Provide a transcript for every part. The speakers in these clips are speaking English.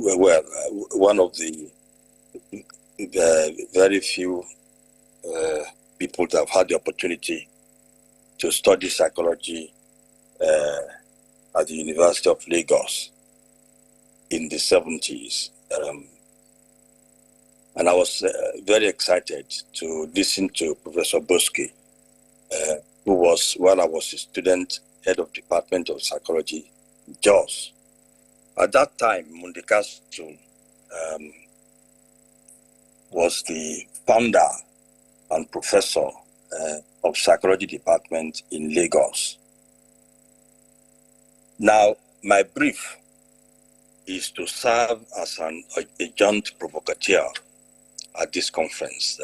one of the very few people that have had the opportunity to study psychology at the University of Lagos in the 70s. And I was very excited to listen to Professor Bosky, who was, while I was a student, head of Department of Psychology, JOS. At that time, Mundi Castro was the founder and professor of Psychology Department in Lagos. Now, my brief is to serve as an adjunct provocateur at this conference.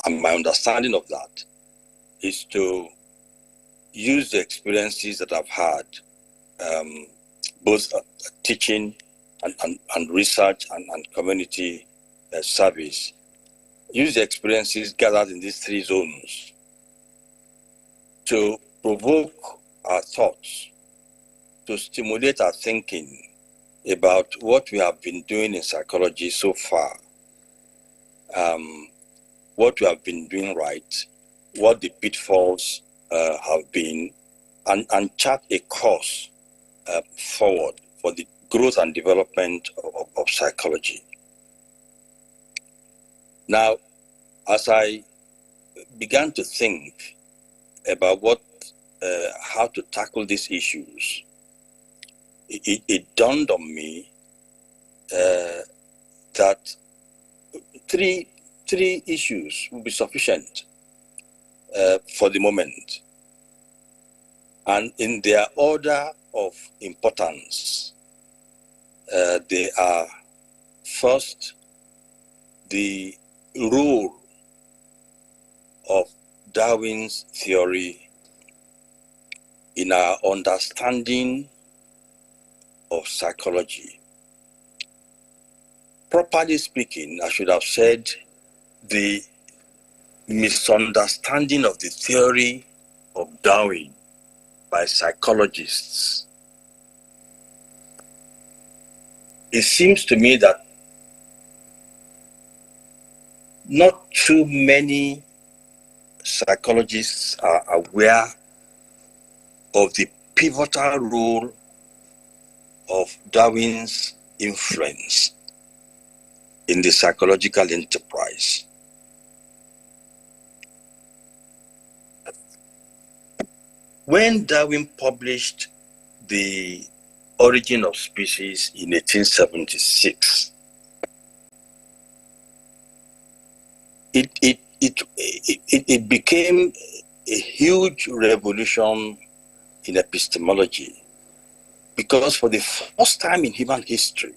And my understanding of that is to use the experiences that I've had, both teaching and research and community service, use the experiences gathered in these three zones to provoke our thoughts, to stimulate our thinking about what we have been doing in psychology so far, what we have been doing right, what the pitfalls have been, and chart a course forward for the growth and development of psychology. Now, as I began to think about how to tackle these issues, it dawned on me that three issues will be sufficient for the moment. And in their order of importance, they are, first, the role of Darwin's theory in our understanding of psychology. Properly speaking, I should have said the misunderstanding of the theory of Darwin by psychologists. It seems to me that not too many psychologists are aware of the pivotal role of Darwin's influence in the psychological enterprise. When Darwin published The Origin of Species in 1876, it became a huge revolution in epistemology, because for the first time in human history,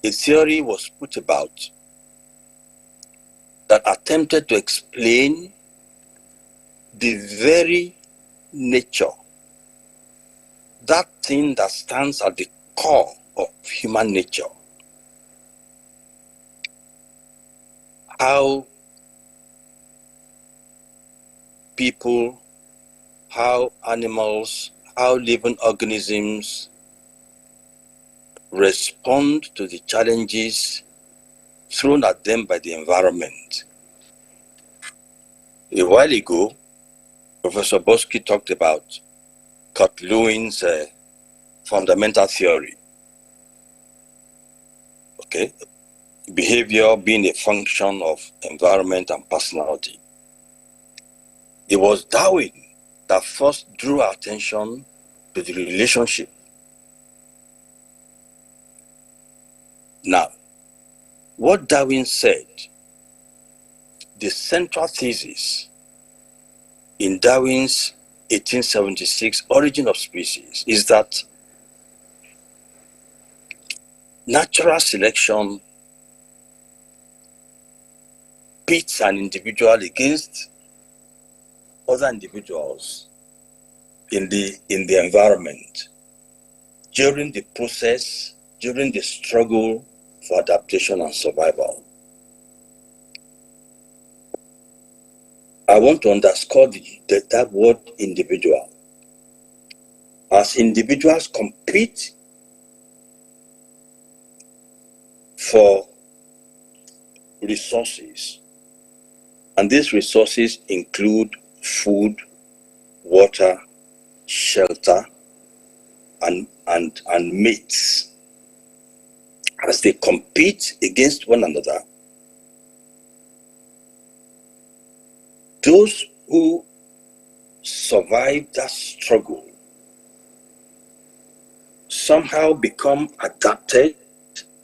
a theory was put about that attempted to explain the very nature, that thing that stands at the core of human nature. How people, how animals, how living organisms respond to the challenges thrown at them by the environment. A while ago, Professor Bosky talked about Kurt Lewin's fundamental theory. Okay, behavior being a function of environment and personality. It was Darwin that first drew our attention to the relationship. Now, what Darwin said, the central thesis in Darwin's 1876 Origin of Species is that natural selection pits an individual against other individuals in the environment during the process, during the struggle for adaptation and survival. I want to underscore that word individual. As individuals compete for resources. And these resources include food, water, shelter, and mates. As they compete against one another, those who survive that struggle somehow become adapted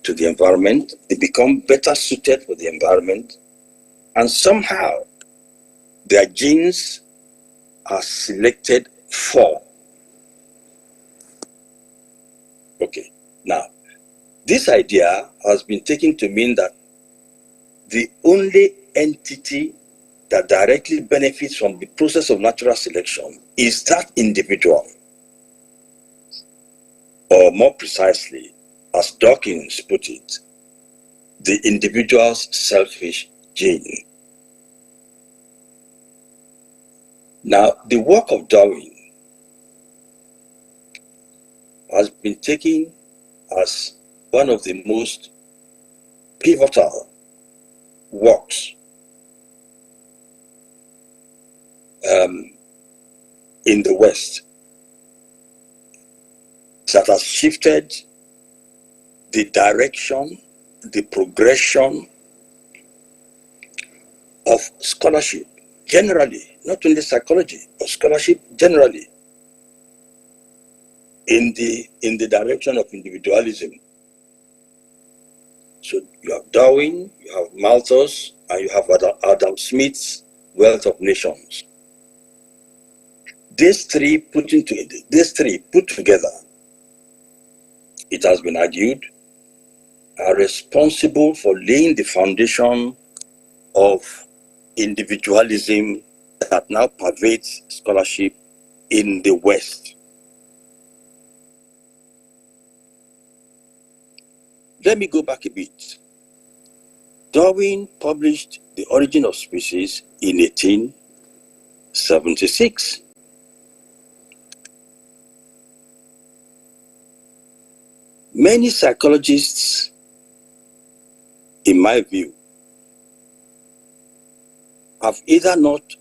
to the environment, they become better suited for the environment, and somehow their genes are selected for. Okay, now, this idea has been taken to mean that the only entity that directly benefits from the process of natural selection is that individual. Or more precisely, as Dawkins put it, the individual's selfish gene. Now, the work of Darwin has been taken as one of the most pivotal works in the West that has shifted the direction, the progression of scholarship generally, not only psychology, but scholarship generally, in the direction of individualism. So you have Darwin, you have Malthus, and you have Adam Smith's Wealth of Nations. These three put together, it has been argued, are responsible for laying the foundation of individualism that now pervades scholarship in the West. Let me go back a bit. Darwin published The Origin of Species in 1876. Many psychologists, in my view, have either not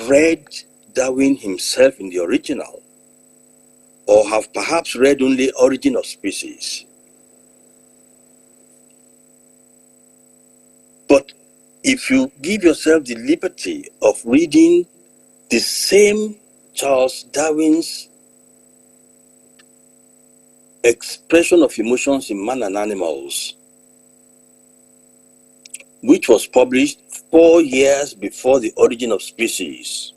read Darwin himself in the original, or have perhaps read only Origin of Species. But if you give yourself the liberty of reading the same Charles Darwin's Expression of Emotions in Man and Animals, which was published 4 years before The Origin of Species,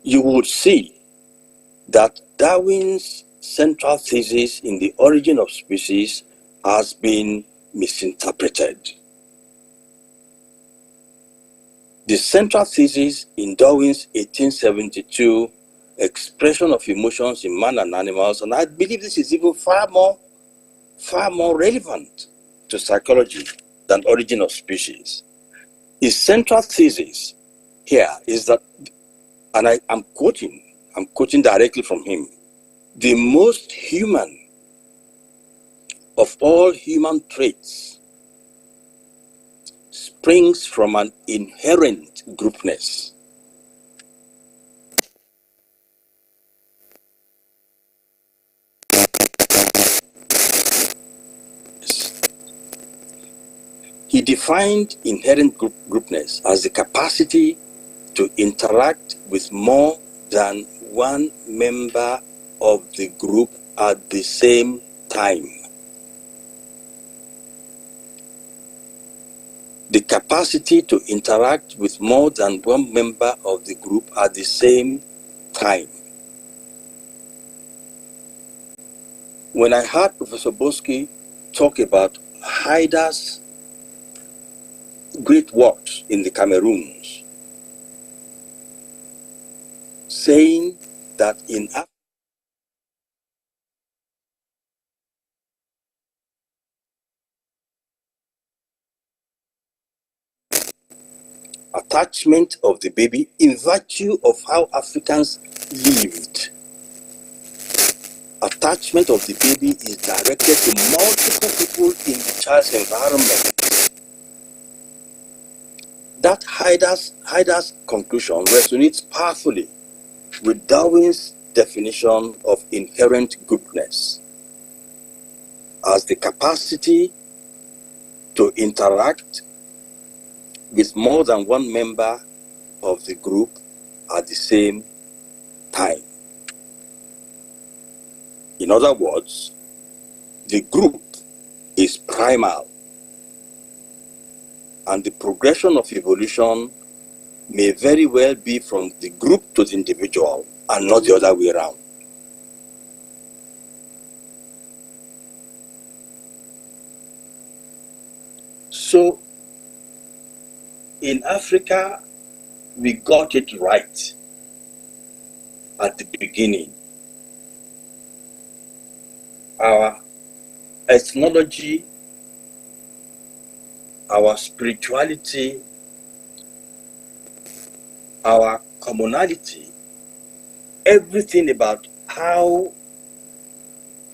you would see that Darwin's central thesis in The Origin of Species has been misinterpreted. The central thesis in Darwin's 1872 Expression of Emotions in Man and Animals, and I believe this is even far more relevant to psychology than Origin of Species. His central thesis here is that, and I'm quoting directly from him, the most human of all human traits springs from an inherent groupness. He defined inherent groupness as the capacity to interact with more than one member of the group at the same time. The capacity to interact with more than one member of the group at the same time. When I heard Professor Bosky talk about Haider's great works in the Cameroons, saying that in attachment of the baby in virtue of how Africans lived. attachment of the baby is directed to multiple people in the child's environment. That Hyder's conclusion resonates powerfully with Darwin's definition of inherent goodness as the capacity to interact with more than one member of the group at the same time. In other words, the group is primal, and the progression of evolution may very well be from the group to the individual and not the other way around. So, in Africa, we got it right at the beginning. Our ethnology, our spirituality, our commonality, everything about how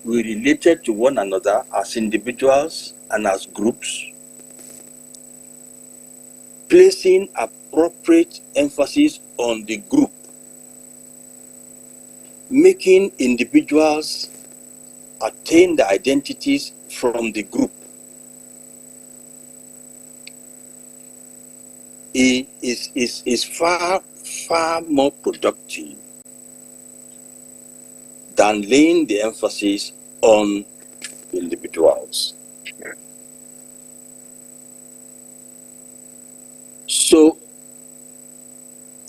we related to one another as individuals and as groups, placing appropriate emphasis on the group, making individuals attain the identities from the group. It is far more productive than laying the emphasis on individuals. So,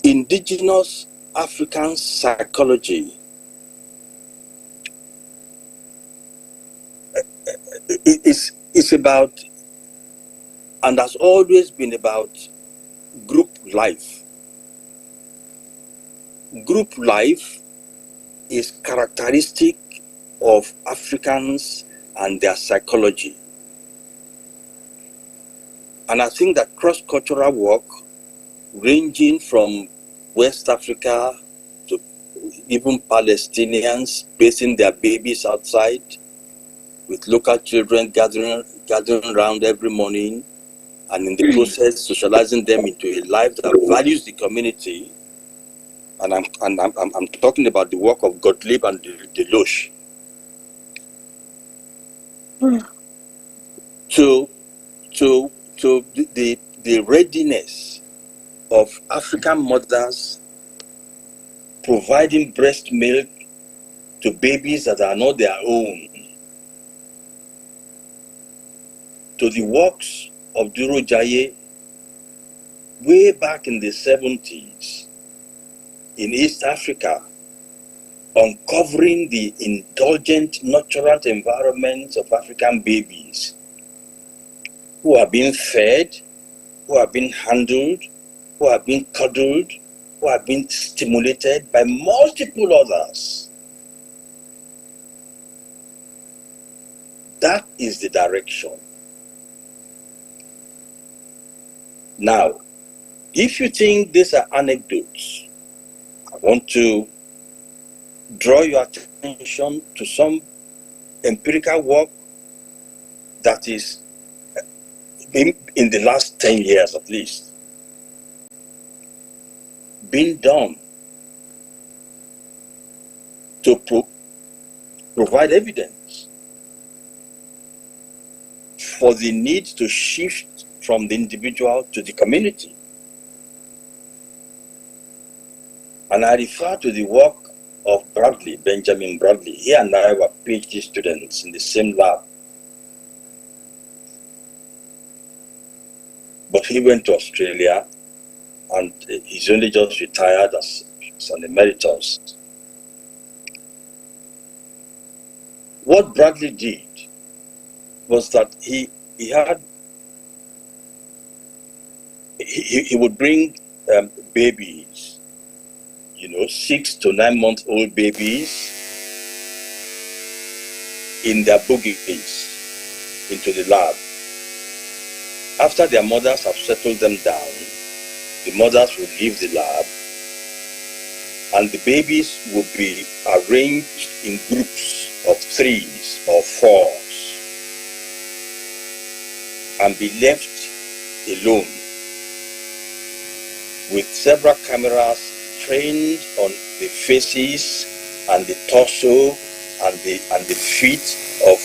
indigenous African psychology is about, and has always been about, group life. Group life is characteristic of Africans and their psychology. And I think that cross-cultural work, ranging from West Africa to even Palestinians basing their babies outside, with local children gathering around every morning, and in the process socializing them into a life that values the community. And I'm talking about the work of Gottlieb and Deloche. To the readiness of African mothers providing breast milk to babies that are not their own, to the works of Duro Jaye way back in the 70s in East Africa, uncovering the indulgent, nurturant environments of African babies who are being fed, who are being handled, who are being cuddled, who are being stimulated by multiple others. That is the direction. Now, if you think these are anecdotes, I want to draw your attention to some empirical work that is in the last 10 years at least being done to provide evidence for the need to shift from the individual to the community. And I refer to the work of Bradley, Benjamin Bradley. He and I were PhD students in the same lab. But he went to Australia and he's only just retired as an emeritus. What Bradley did was that he would bring babies, 6 to 9 month old babies in their buggies into the lab. After their mothers have settled them down, the mothers will leave the lab and the babies will be arranged in groups of threes or fours and be left alone with several cameras trained on the faces and the torso and the feet of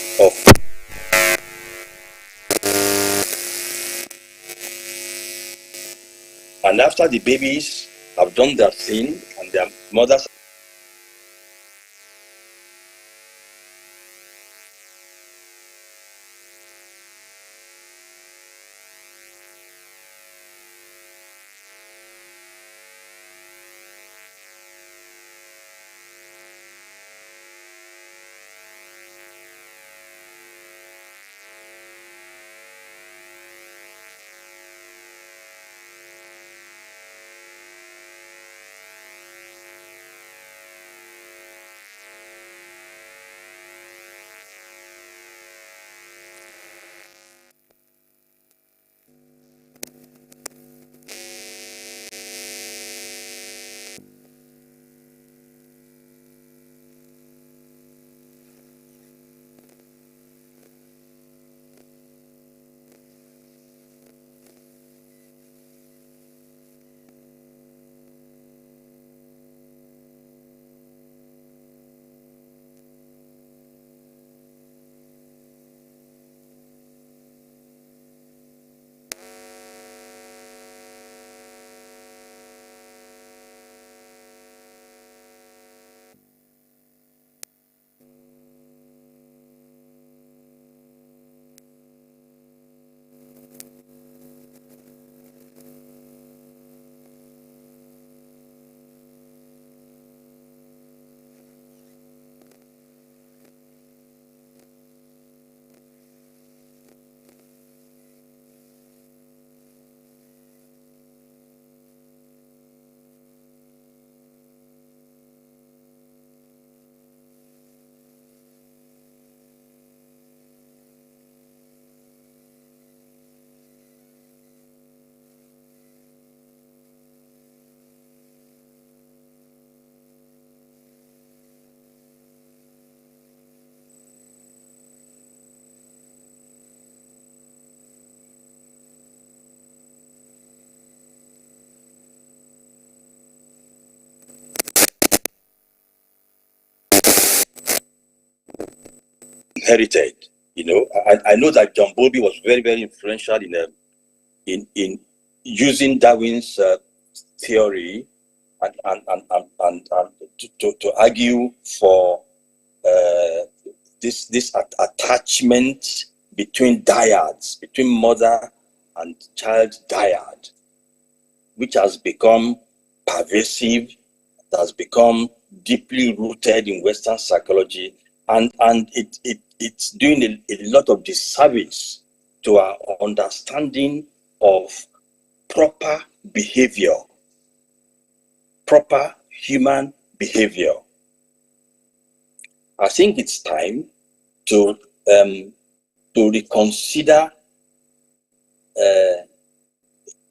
and after the babies have done their thing and their mothers inherited. I know that John Bowlby was very, very influential in using Darwin's theory and to argue for this attachment between dyads, between mother and child dyad, which has become pervasive, that has become deeply rooted in Western psychology, and it's doing a lot of disservice to our understanding of proper behavior, proper human behavior. I think it's time to reconsider,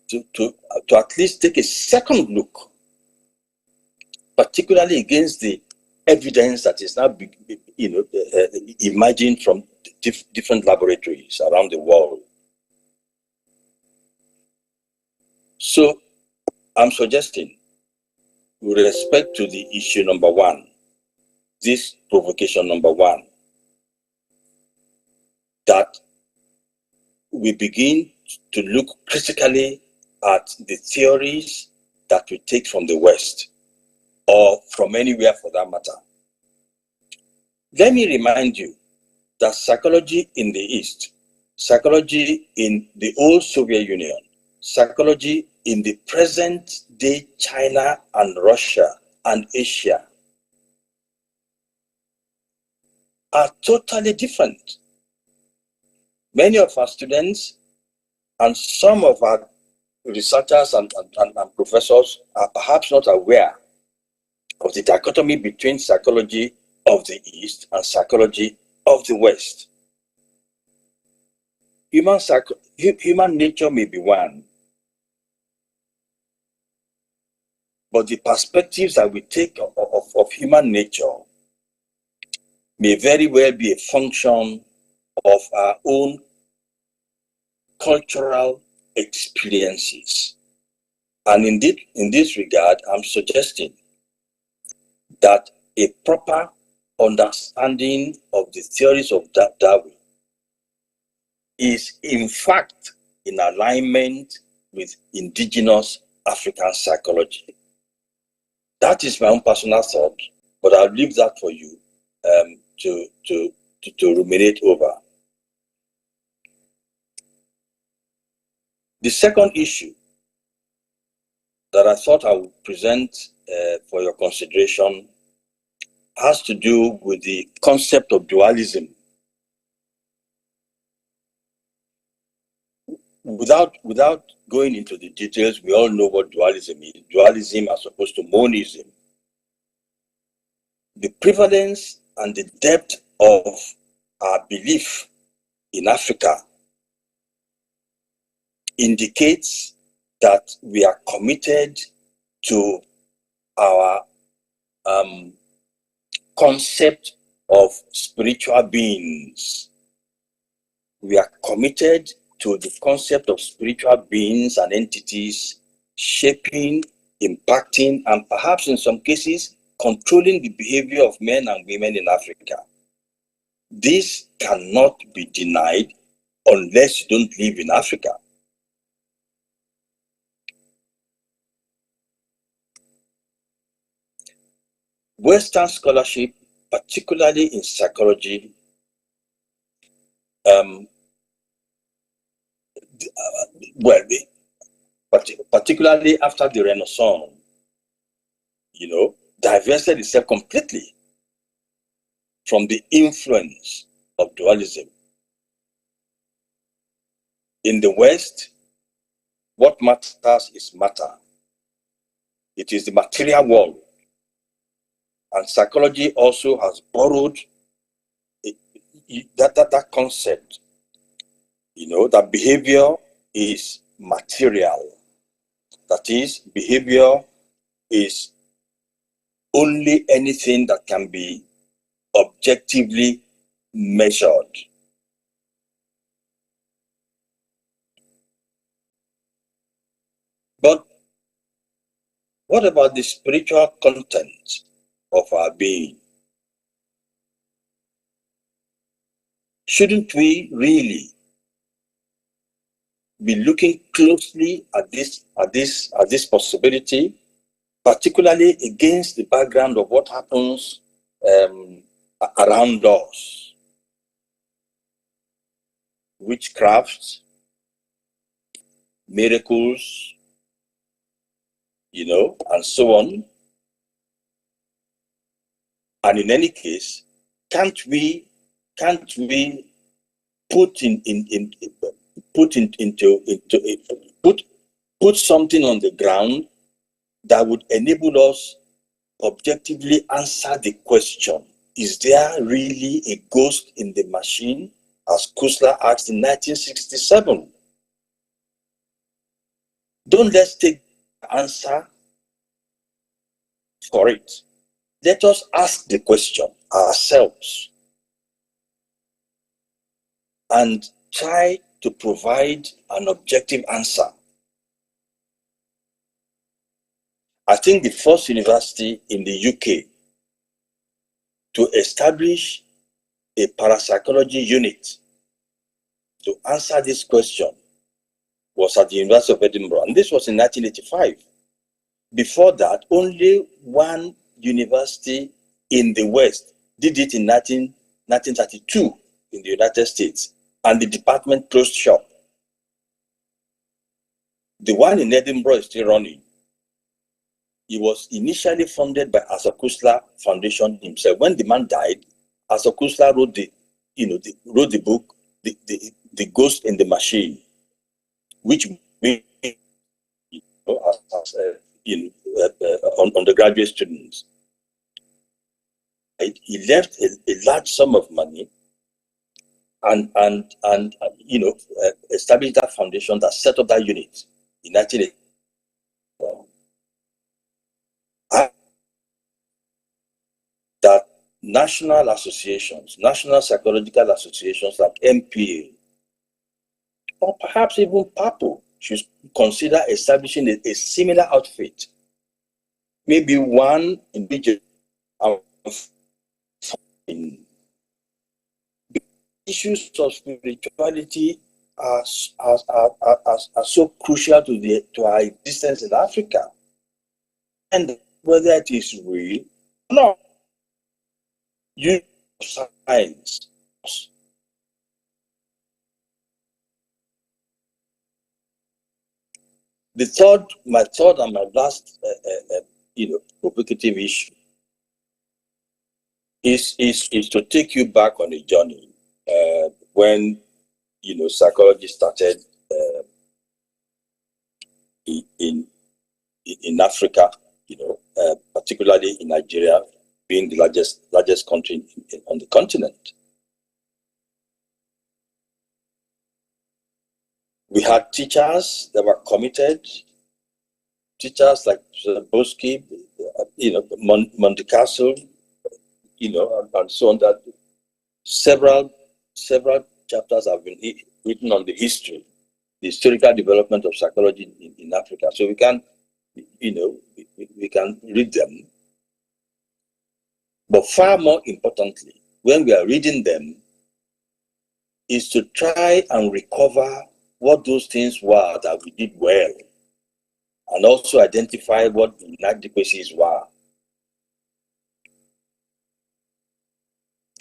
to at least take a second look, particularly against the evidence that is now emerging from different laboratories around the world. So I'm suggesting, with respect to the issue number one, this provocation number one, that we begin to look critically at the theories that we take from the West, or from anywhere for that matter. Let me remind you that psychology in the East, psychology in the old Soviet Union, psychology in the present day China and Russia and Asia are totally different. Many of our students and some of our researchers and professors are perhaps not aware of the dichotomy between psychology of the East and psychology of the West. Human nature may be one, but the perspectives that we take of human nature may very well be a function of our own cultural experiences. And indeed, in this regard, I'm suggesting that a proper understanding of the theories of Darwin is in fact in alignment with indigenous African psychology. That is my own personal thought, but I'll leave that for you to ruminate over. The second issue that I thought I would present for your consideration has to do with the concept of dualism. Without going into the details, we all know what dualism is. Dualism as opposed to monism. The prevalence and the depth of our belief in Africa indicates that we are committed to our concept of spiritual beings. We are committed to the concept of spiritual beings and entities shaping, impacting, and perhaps in some cases, controlling the behavior of men and women in Africa. This cannot be denied unless you don't live in Africa. Western scholarship, particularly in psychology, particularly after the Renaissance, divested itself completely from the influence of dualism. In the West, what matters is matter. It is the material world. And psychology also has borrowed that concept, that behavior is material. That is, behavior is only anything that can be objectively measured. But what about the spiritual content of our being? Shouldn't we really be looking closely at this possibility, particularly against the background of what happens around us? Witchcraft, miracles, and so on. And in any case, can't we put something on the ground that would enable us objectively answer the question, is there really a ghost in the machine, as Kussler asked in 1967? Don't let's take the answer for it. Let us ask the question ourselves and try to provide an objective answer. I think the first university in the UK to establish a parapsychology unit to answer this question was at the University of Edinburgh, and this was in 1985. Before that, only one university in the West did it in 1932 in the United States, and the department closed shop. The one in Edinburgh is still running. It was initially funded by Arthur Koestler Foundation himself. When the man died, Arthur Koestler wrote the book, The Ghost in the Machine, which undergraduate students. He left a large sum of money and established that foundation that set up that unit in 1980. That national associations, national psychological associations like MPA, or perhaps even PAPO, should consider establishing a similar outfit. Maybe one individual in issues of spirituality are so crucial to our existence in Africa. And whether it is real or not, use science. My third and my last, provocative issue is to take you back on a journey when psychology started in Africa, particularly in Nigeria, being the largest country on the continent. We had teachers that were committed, teachers like Bosky, Monte Castle, and so on. That several chapters have been written on the historical development of psychology in Africa. So we can, we can read them. But far more importantly, when we are reading them, is to try and recover what those things were that we did well, and also identify what the inadequacies were.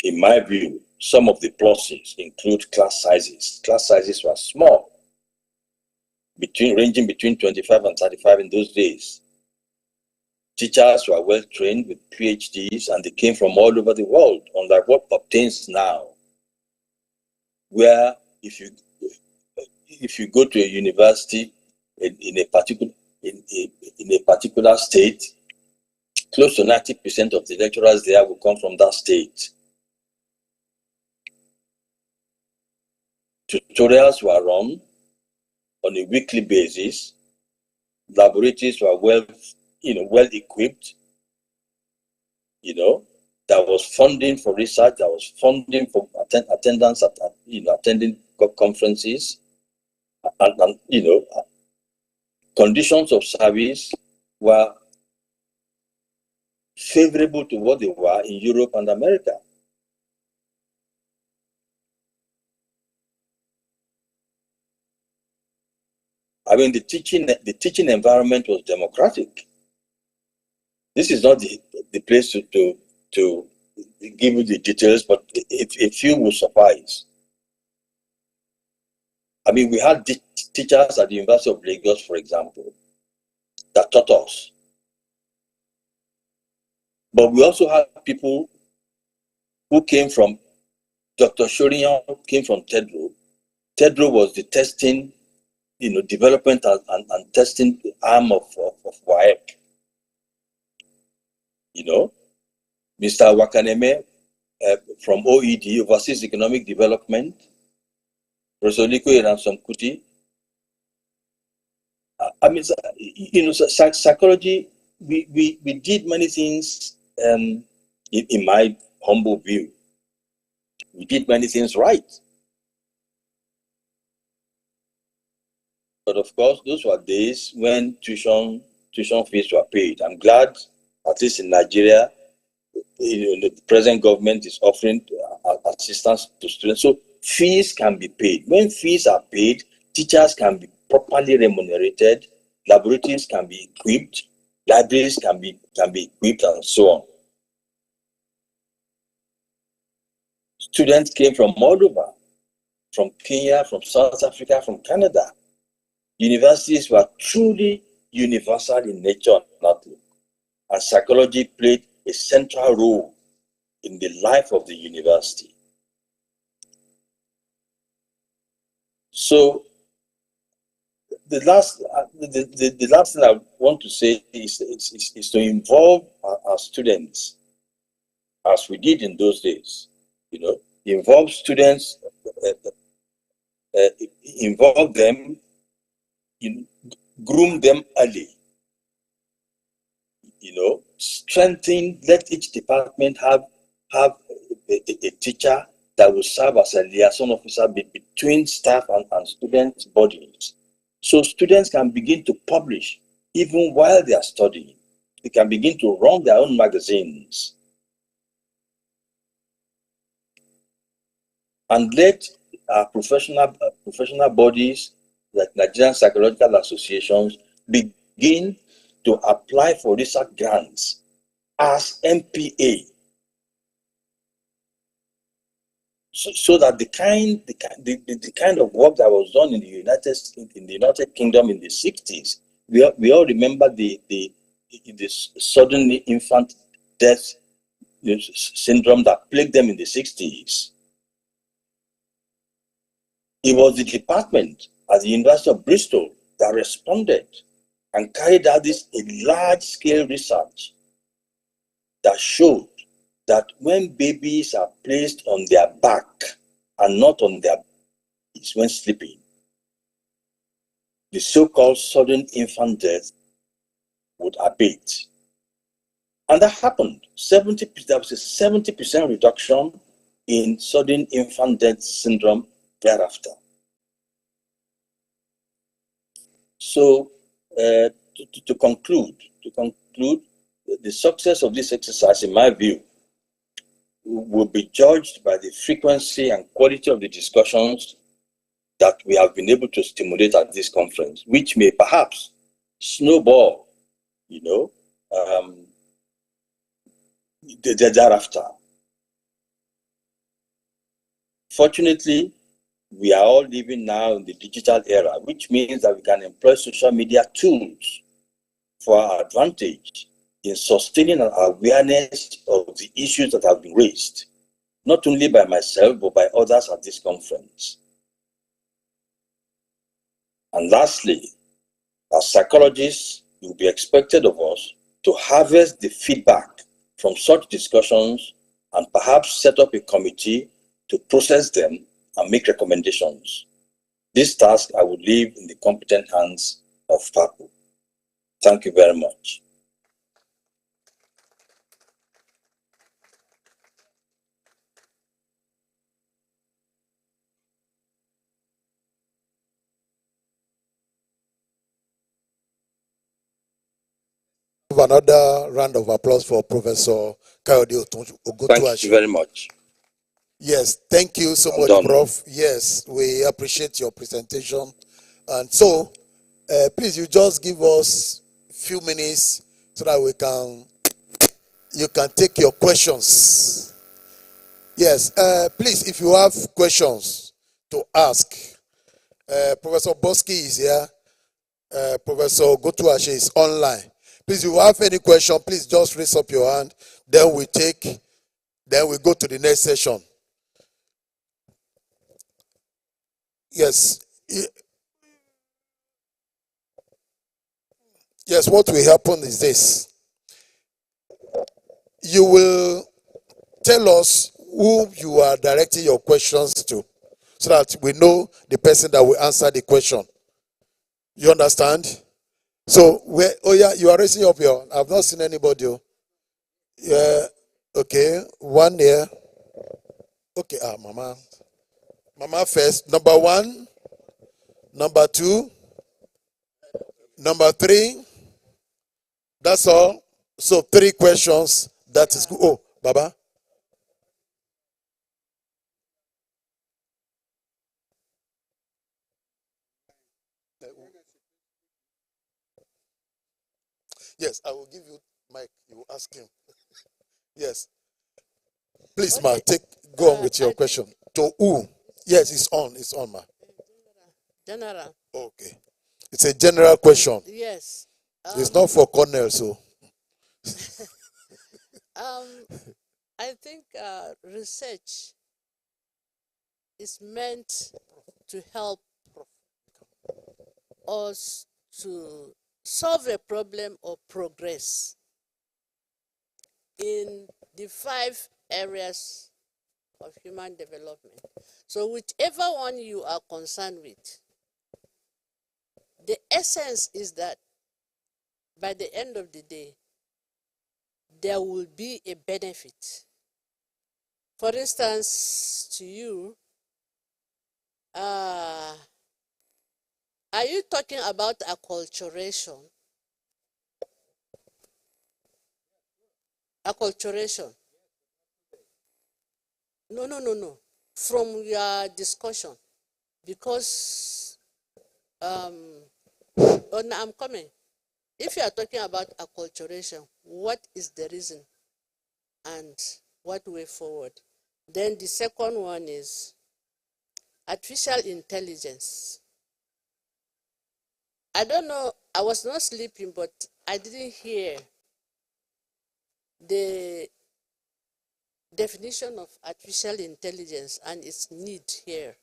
In my view, some of the pluses include class sizes. Class sizes were small, ranging between 25 and 35 in those days. Teachers were well trained with PhDs, and they came from all over the world, unlike what obtains now, where if you go to a university in a particular state, close to 90% of the lecturers there will come from that state. Tutorials were run on a weekly basis. Laboratories were well equipped. There was funding for research. There was funding for attendance at attending conferences, and conditions of service were favorable to what they were in Europe and America. I mean, the teaching environment was democratic. This is not the place to give you the details, but a few will suffice. I mean, we had teachers at the University of Lagos, for example, that taught us. But we also had people who came from, Dr. Shorian came from TEDRO. TEDRO was the testing, development and testing arm of WAEC. Mr. Wakaneme from OED, Overseas Economic Development, Professor Liko Iransom Kuti. I mean, psychology, we did many things, in my humble view. We did many things right. But of course, those were days when tuition fees were paid. I'm glad, at least in Nigeria, the present government is offering assistance to students. So fees can be paid. When fees are paid, teachers can be properly remunerated, laboratories can be equipped, libraries can be equipped, and so on. Students came from all over, from Kenya, from South Africa, from Canada. Universities were truly universal in nature and outlook, and psychology played a central role in the life of the university. So the last thing I want to say is to involve our students, as we did in those days. Involve students, involve them, groom them early. Strengthen. Let each department have have a teacher that will serve as a liaison officer between staff and students' bodies. So students can begin to publish even while they are studying. They can begin to run their own magazines. And let our professional bodies, like Nigerian Psychological Associations, begin to apply for research grants as MPA. So that the kind of work that was done in the United Kingdom in the 60s, we all remember the sudden infant death syndrome that plagued them in the 60s. It was the department at the University of Bristol that responded and carried out this large-scale research that showed that when babies are placed on their back and not on their bodies when sleeping, the so-called sudden infant death would abate. And that happened. There was a 70% reduction in sudden infant death syndrome thereafter. So to conclude, the success of this exercise, in my view, will be judged by the frequency and quality of the discussions that we have been able to stimulate at this conference, which may perhaps snowball, thereafter. Fortunately, we are all living now in the digital era, which means that we can employ social media tools for our advantage in sustaining an awareness of the issues that have been raised, not only by myself, but by others at this conference. And lastly, as psychologists, it will be expected of us to harvest the feedback from such discussions and perhaps set up a committee to process them and make recommendations. This task I would leave in the competent hands of FAPU. Thank you very much. Another round of applause for Professor Kayode Oguntuashe. Thank you very much. Yes, thank you so much, Prof. Yes, we appreciate your presentation. And so, please, you just give us a few minutes so that you can take your questions. Yes, please, if you have questions to ask, Professor Bosky is here. Professor Oguntuashe is online. Please, if you have any question, please just raise up your hand. Then we go to the next session. Yes. Yes, what will happen is this. You will tell us who you are directing your questions to, so that we know the person that will answer the question. You understand? So, you are raising up your, I've not seen anybody. Yeah, okay, one here. Okay, Mama first. Number 1, number 2, number 3. That's all. So 3 questions. That is good. Oh, Baba. Yes, I will give you Mike. You will ask him. Yes. Please, okay. Ma, go on with your question. To who? Yes, it's on, ma. General. Okay. It's a general question. Yes. It's not for Cornell, so. I think research is meant to help us to solve a problem or progress in the 5 areas of human development. So whichever one you are concerned with, the essence is that by the end of the day, there will be a benefit For instance, to you, are you talking about acculturation? Acculturation? No. From your discussion, because oh, no, I'm coming. If you are talking about acculturation, what is the reason and what way forward? Then the second one is artificial intelligence. I don't know, I was not sleeping, but I didn't hear the definition of artificial intelligence and its need here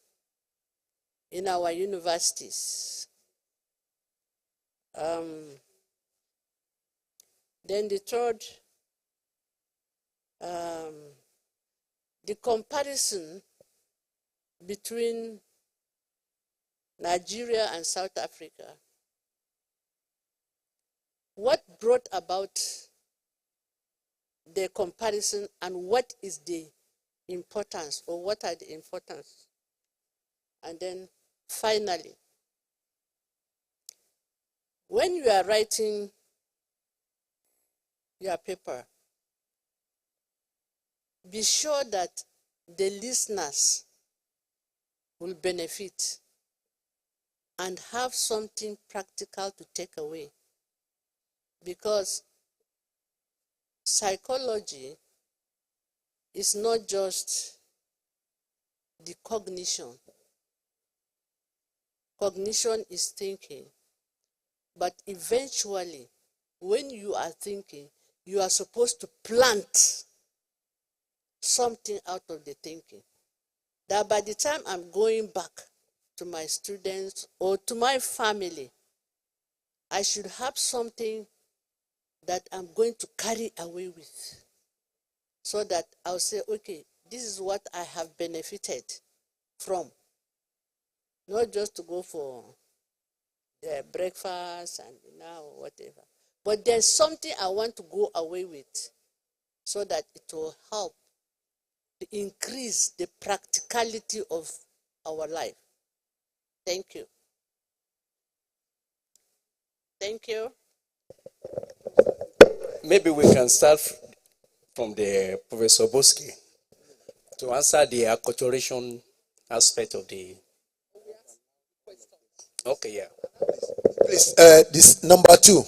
in our universities. Then the third, the comparison between Nigeria and South Africa. What brought about the comparison, and what is the importance, or what are the importance? And then finally, when you are writing your paper, be sure that the listeners will benefit and have something practical to take away, because psychology is not just the cognition. Cognition is thinking, but eventually, when you are thinking, you are supposed to plant something out of the thinking, that by the time I'm going back to my students or to my family, I should have something that I'm going to carry away with, so that I'll say, okay, this is what I have benefited from. Not just to go for breakfast and whatever, but there's something I want to go away with, so that it will help to increase the practicality of our life. Thank you. Thank you. Maybe we can start from the Professor Bosky to answer the acculturation aspect of the. Okay, yeah. Please, this number 2.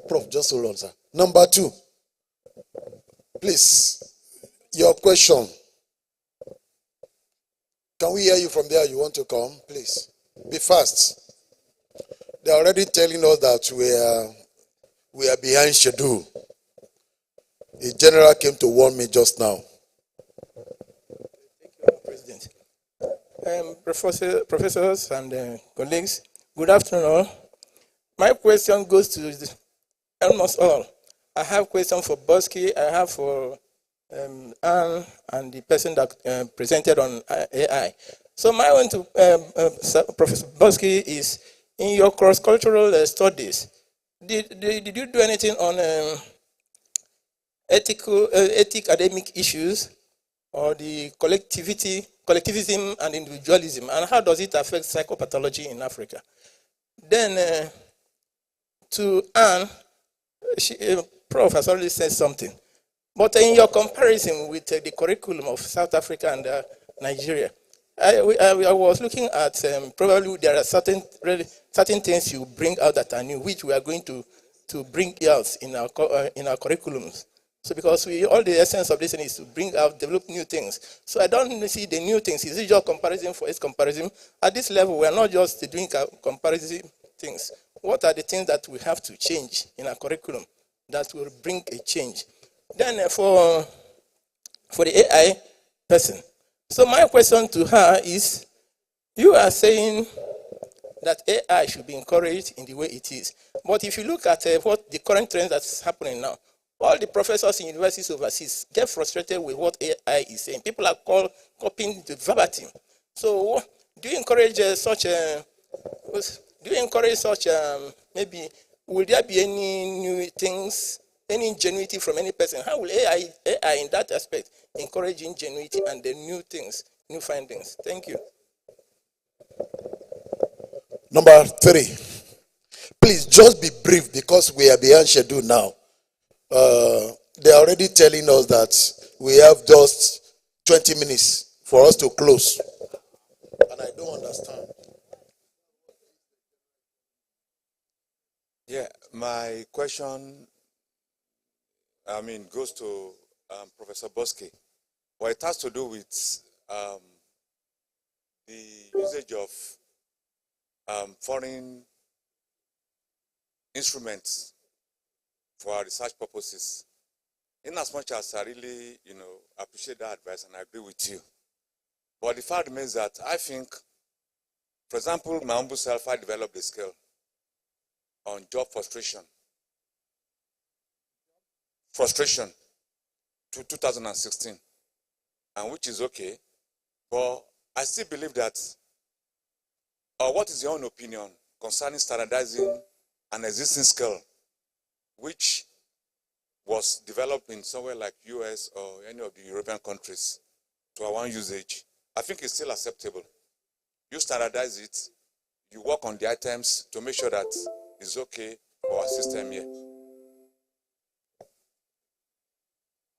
Prof, just hold on, sir. Number 2. Please, your question. Can we hear you from there? You want to come? Please, be fast. They're already telling us that we are behind schedule. The general came to warn me just now. President. Professors and colleagues, good afternoon all. My question goes to almost all. I have question for Bosky, I have for Anne and the person that presented on AI. So my one to Professor Bosky is, in your cross-cultural studies, did you do anything on ethic academic issues, or the collectivism and individualism, and how does it affect psychopathology in Africa? Then to Anne, Prof has already said something, but in your comparison with the curriculum of South Africa and Nigeria, I was looking at probably there are certain things you bring out that are new, which we are going to bring out in our curriculums. So because all the essence of this thing is to bring out, develop new things. So I don't see the new things. Is it just comparison for its comparison? At this level, we are not just doing comparison things. What are the things that we have to change in our curriculum that will bring a change? Then for the AI person. So my question to her is, you are saying that AI should be encouraged in the way it is. But if you look at what the current trends that's happening now, all the professors in universities overseas get frustrated with what AI is saying. People are copying the verbatim. So do you encourage maybe, will there be any new things, any ingenuity from any person. How will AI in that aspect encourage ingenuity and the new things, new findings? Thank you. Number 3. Please just be brief because we are beyond schedule now. They are already telling us that we have just 20 minutes for us to close. And I don't understand. Yeah, my question, goes to Professor Bosque. Well, it has to do with the usage of foreign instruments for our research purposes. In as much as I really, appreciate that advice and I agree with you. But the fact remains that I think, for example, my humble self, I developed a skill on job frustration to 2016, and which is okay, but I still believe that, what is your own opinion concerning standardizing an existing skill which was developed in somewhere like US or any of the European countries to our own usage? I think it's still acceptable. You standardize it, you work on the items to make sure that it's okay for our system here.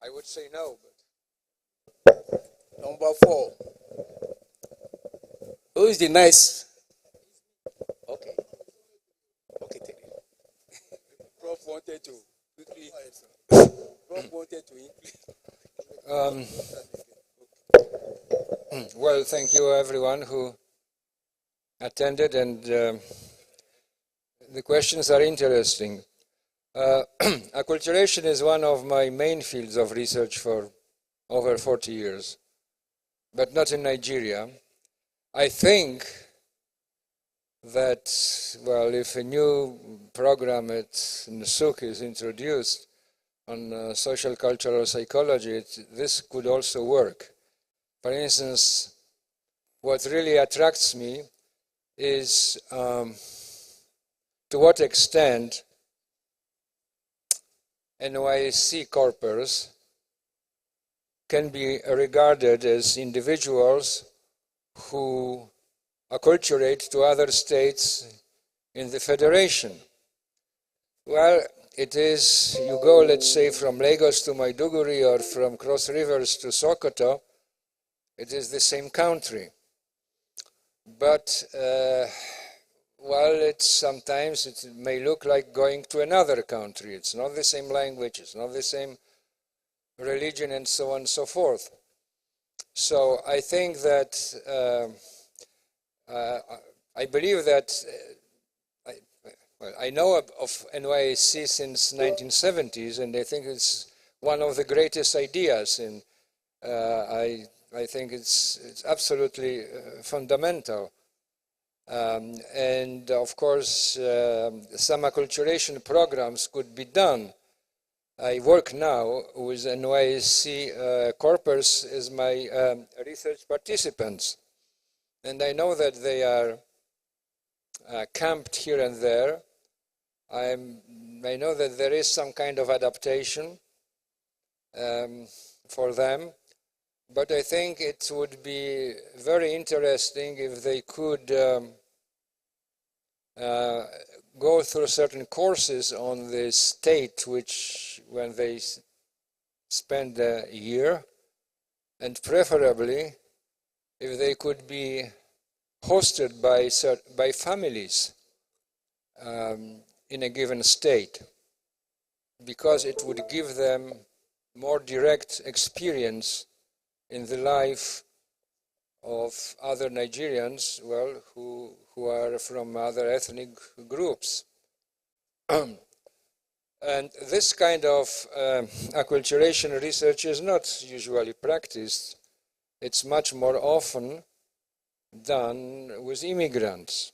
I would say no. But number 4. Who is the nice? Okay. Okay, Terry. Prof wanted to quickly. Prof wanted to. Well, thank you everyone who attended, and the questions are interesting. Acculturation is one of my main fields of research for over 40 years, but not in Nigeria. I think that, well, if a new program at NSUK is introduced on social cultural psychology, this could also work. For instance, what really attracts me is to what extent NYSC corpers can be regarded as individuals who acculturate to other states in the federation. Well, it is, you go, let's say, from Lagos to Maiduguri or from Cross Rivers to Sokoto, it is the same country. But well, sometimes it may look like going to another country. It's not the same language, it's not the same religion, and so on and so forth. So I think that, I believe that, I know of NYSC since 1970s, and I think it's one of the greatest ideas, and I think it's absolutely fundamental. And of course, some acculturation programs could be done. I work now with NYSC corpers as my research participants. And I know that they are camped here and there. I know that there is some kind of adaptation for them. But I think it would be very interesting if they could go through certain courses on the state when they spend a year, and preferably if they could be hosted by families in a given state, because it would give them more direct experience in the life of other Nigerians, well, who are from other ethnic groups. And this kind of acculturation research is not usually practiced. It's much more often done with immigrants.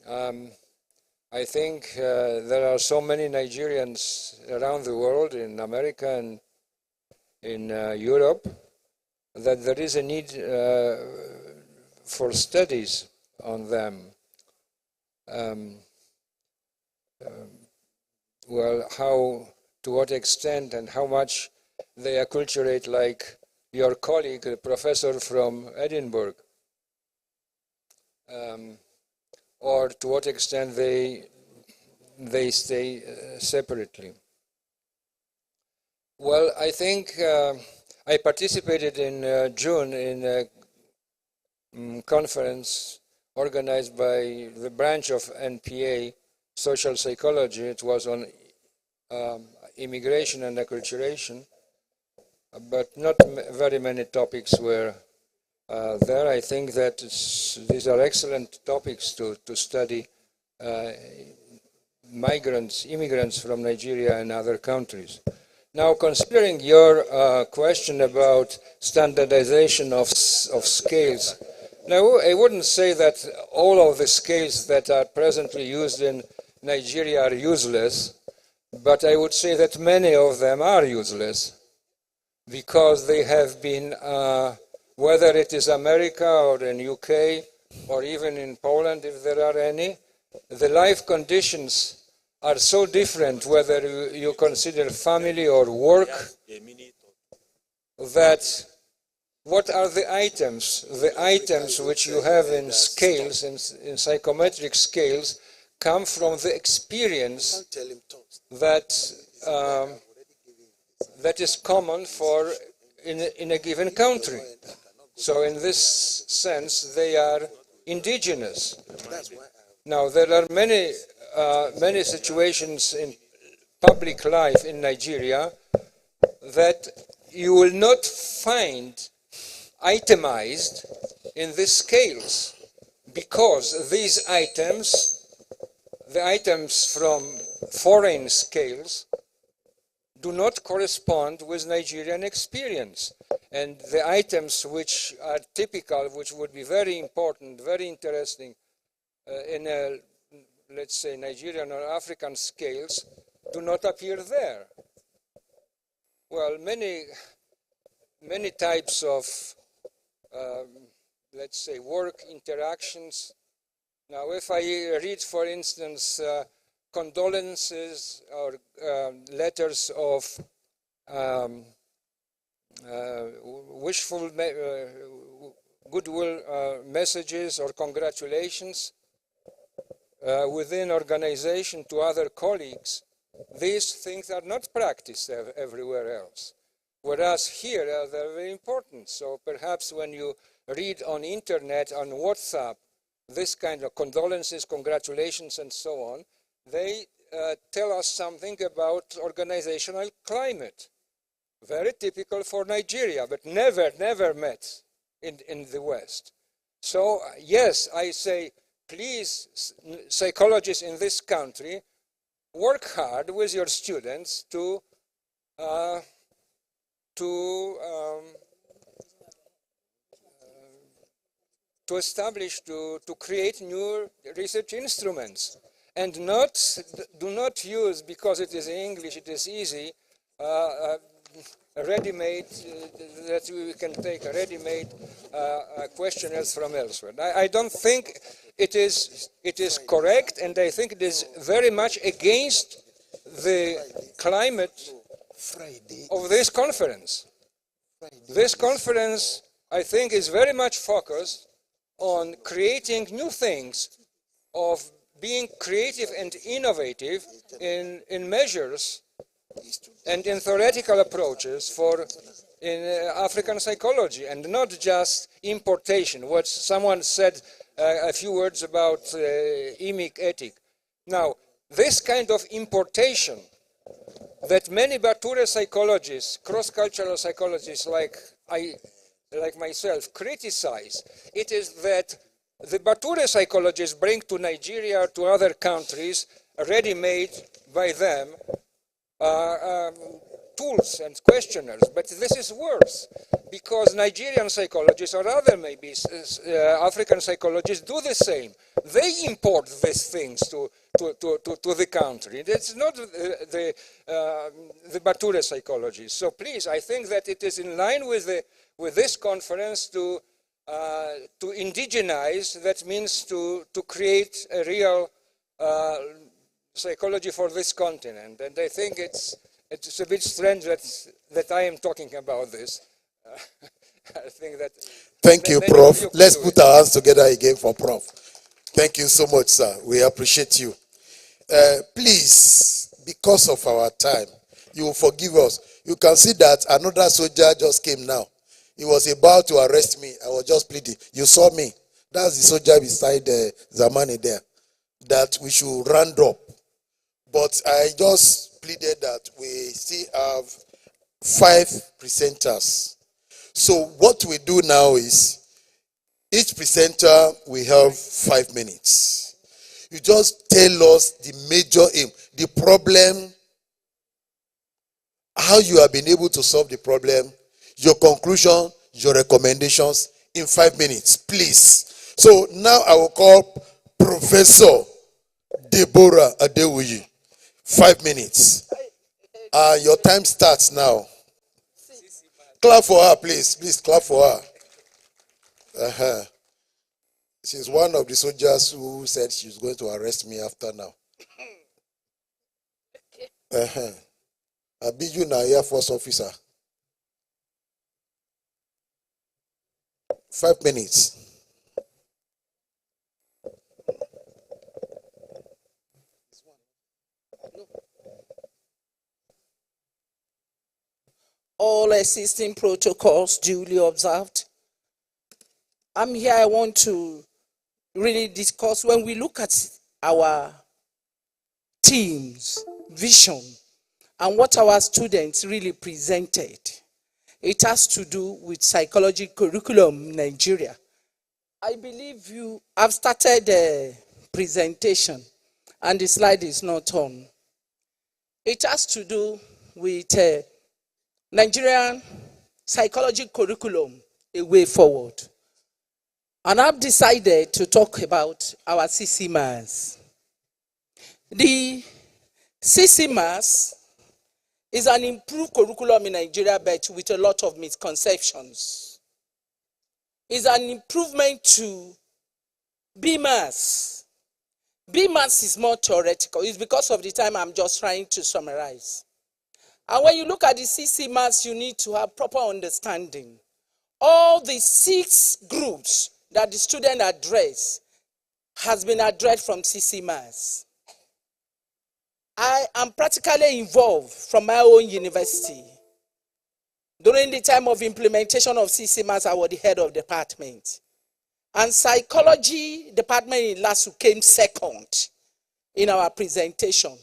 I think there are so many Nigerians around the world, in America and in Europe, that there is a need for studies on them. Well, how to what extent and how much they acculturate, like your colleague, the professor from Edinburgh, or to what extent they stay separately. Well, I think I participated in June in a conference organized by the branch of NPA, Social Psychology. It was on immigration and acculturation, but not very many topics were there. I think that these are excellent topics to study immigrants from Nigeria and other countries. Now, considering your question about standardization of scales, now I wouldn't say that all of the scales that are presently used in Nigeria are useless, but I would say that many of them are useless because they have been, whether it is America or in UK or even in Poland, if there are any, the life conditions are so different, whether you consider family or work, that what are the items? The items which you have in scales, in psychometric scales, come from the experience that that is common for in a given country. So in this sense, they are indigenous. Now, there are many situations in public life in Nigeria that you will not find itemized in these scales, because these items, the items from foreign scales, do not correspond with Nigerian experience. And the items which are typical, which would be very important, very interesting in a, let's say, Nigerian or African scales, do not appear there. Well, many types of, let's say, work interactions. Now, if I read, for instance, condolences or letters of wishful goodwill messages or congratulations within organization to other colleagues, these things are not practiced everywhere else. Whereas here they're very important. So perhaps when you read on internet, on WhatsApp, this kind of condolences, congratulations, and so on, they tell us something about organizational climate. Very typical for Nigeria, but never met in the West. So yes, I say, please, psychologists in this country, work hard with your students to establish, to create new research instruments, and do not use, because it is English, it is easy, ready-made, that we can take ready-made questionnaires from elsewhere. I don't think it is correct, and I think it is very much against the climate of this conference. This conference, I think, is very much focused on creating new things, of being creative and innovative in measures and in theoretical approaches in African psychology, and not just importation. What someone said a few words about emic ethic. Now, this kind of importation that many Bature psychologists, cross-cultural psychologists like myself, criticize, it is that the Bature psychologists bring to Nigeria or to other countries, ready-made by them, tools and questionnaires. But this is worse, because Nigerian psychologists or other maybe African psychologists do the same. They import these things to the country. It's not the Bature psychologists. So please, I think that it is in line with this conference to indigenize. That means to create a real psychology for this continent. And I think it's a bit strange that I am talking about this. I think that. Thank you, many of Prof. you could Let's do put it. our hands together again for Prof. Thank you so much, sir. We appreciate you. Please, because of our time, you will forgive us. You can see that another soldier just came now. He was about to arrest me. I was just pleading. You saw me. That's the soldier beside Zamani there. That we should round up. But I just pleaded that we still have 5 presenters. So what we do now is, each presenter will have 5 minutes. You just tell us the major aim, the problem, how you have been able to solve the problem, your conclusion, your recommendations in 5 minutes, please. So now I will call Professor Deborah Adewuyi. 5 minutes. Your time starts now. Clap for her, please. Please clap for her. Uh-huh. She's one of the soldiers who said she's going to arrest me after now. Uh-huh. I be you now, Air Force officer. 5 minutes. All existing protocols duly observed. I'm here, I want to really discuss, when we look at our teams, vision, and what our students really presented, it has to do with psychology curriculum in Nigeria. I believe you have started a presentation and the slide is not on. It has to do with Nigerian psychology curriculum, a way forward. And I've decided to talk about our CCMAS. The CCMAS is an improved curriculum in Nigeria, but with a lot of misconceptions. It's an improvement to BMAS. BMAS is more theoretical. It's because of the time I'm just trying to summarize. And when you look at the CCMAS, you need to have proper understanding. All the 6 groups that the student address has been addressed from CCMAS. I am practically involved from my own university. During the time of implementation of CCMAS, I was the head of department. And psychology department in LASU came second in our presentation.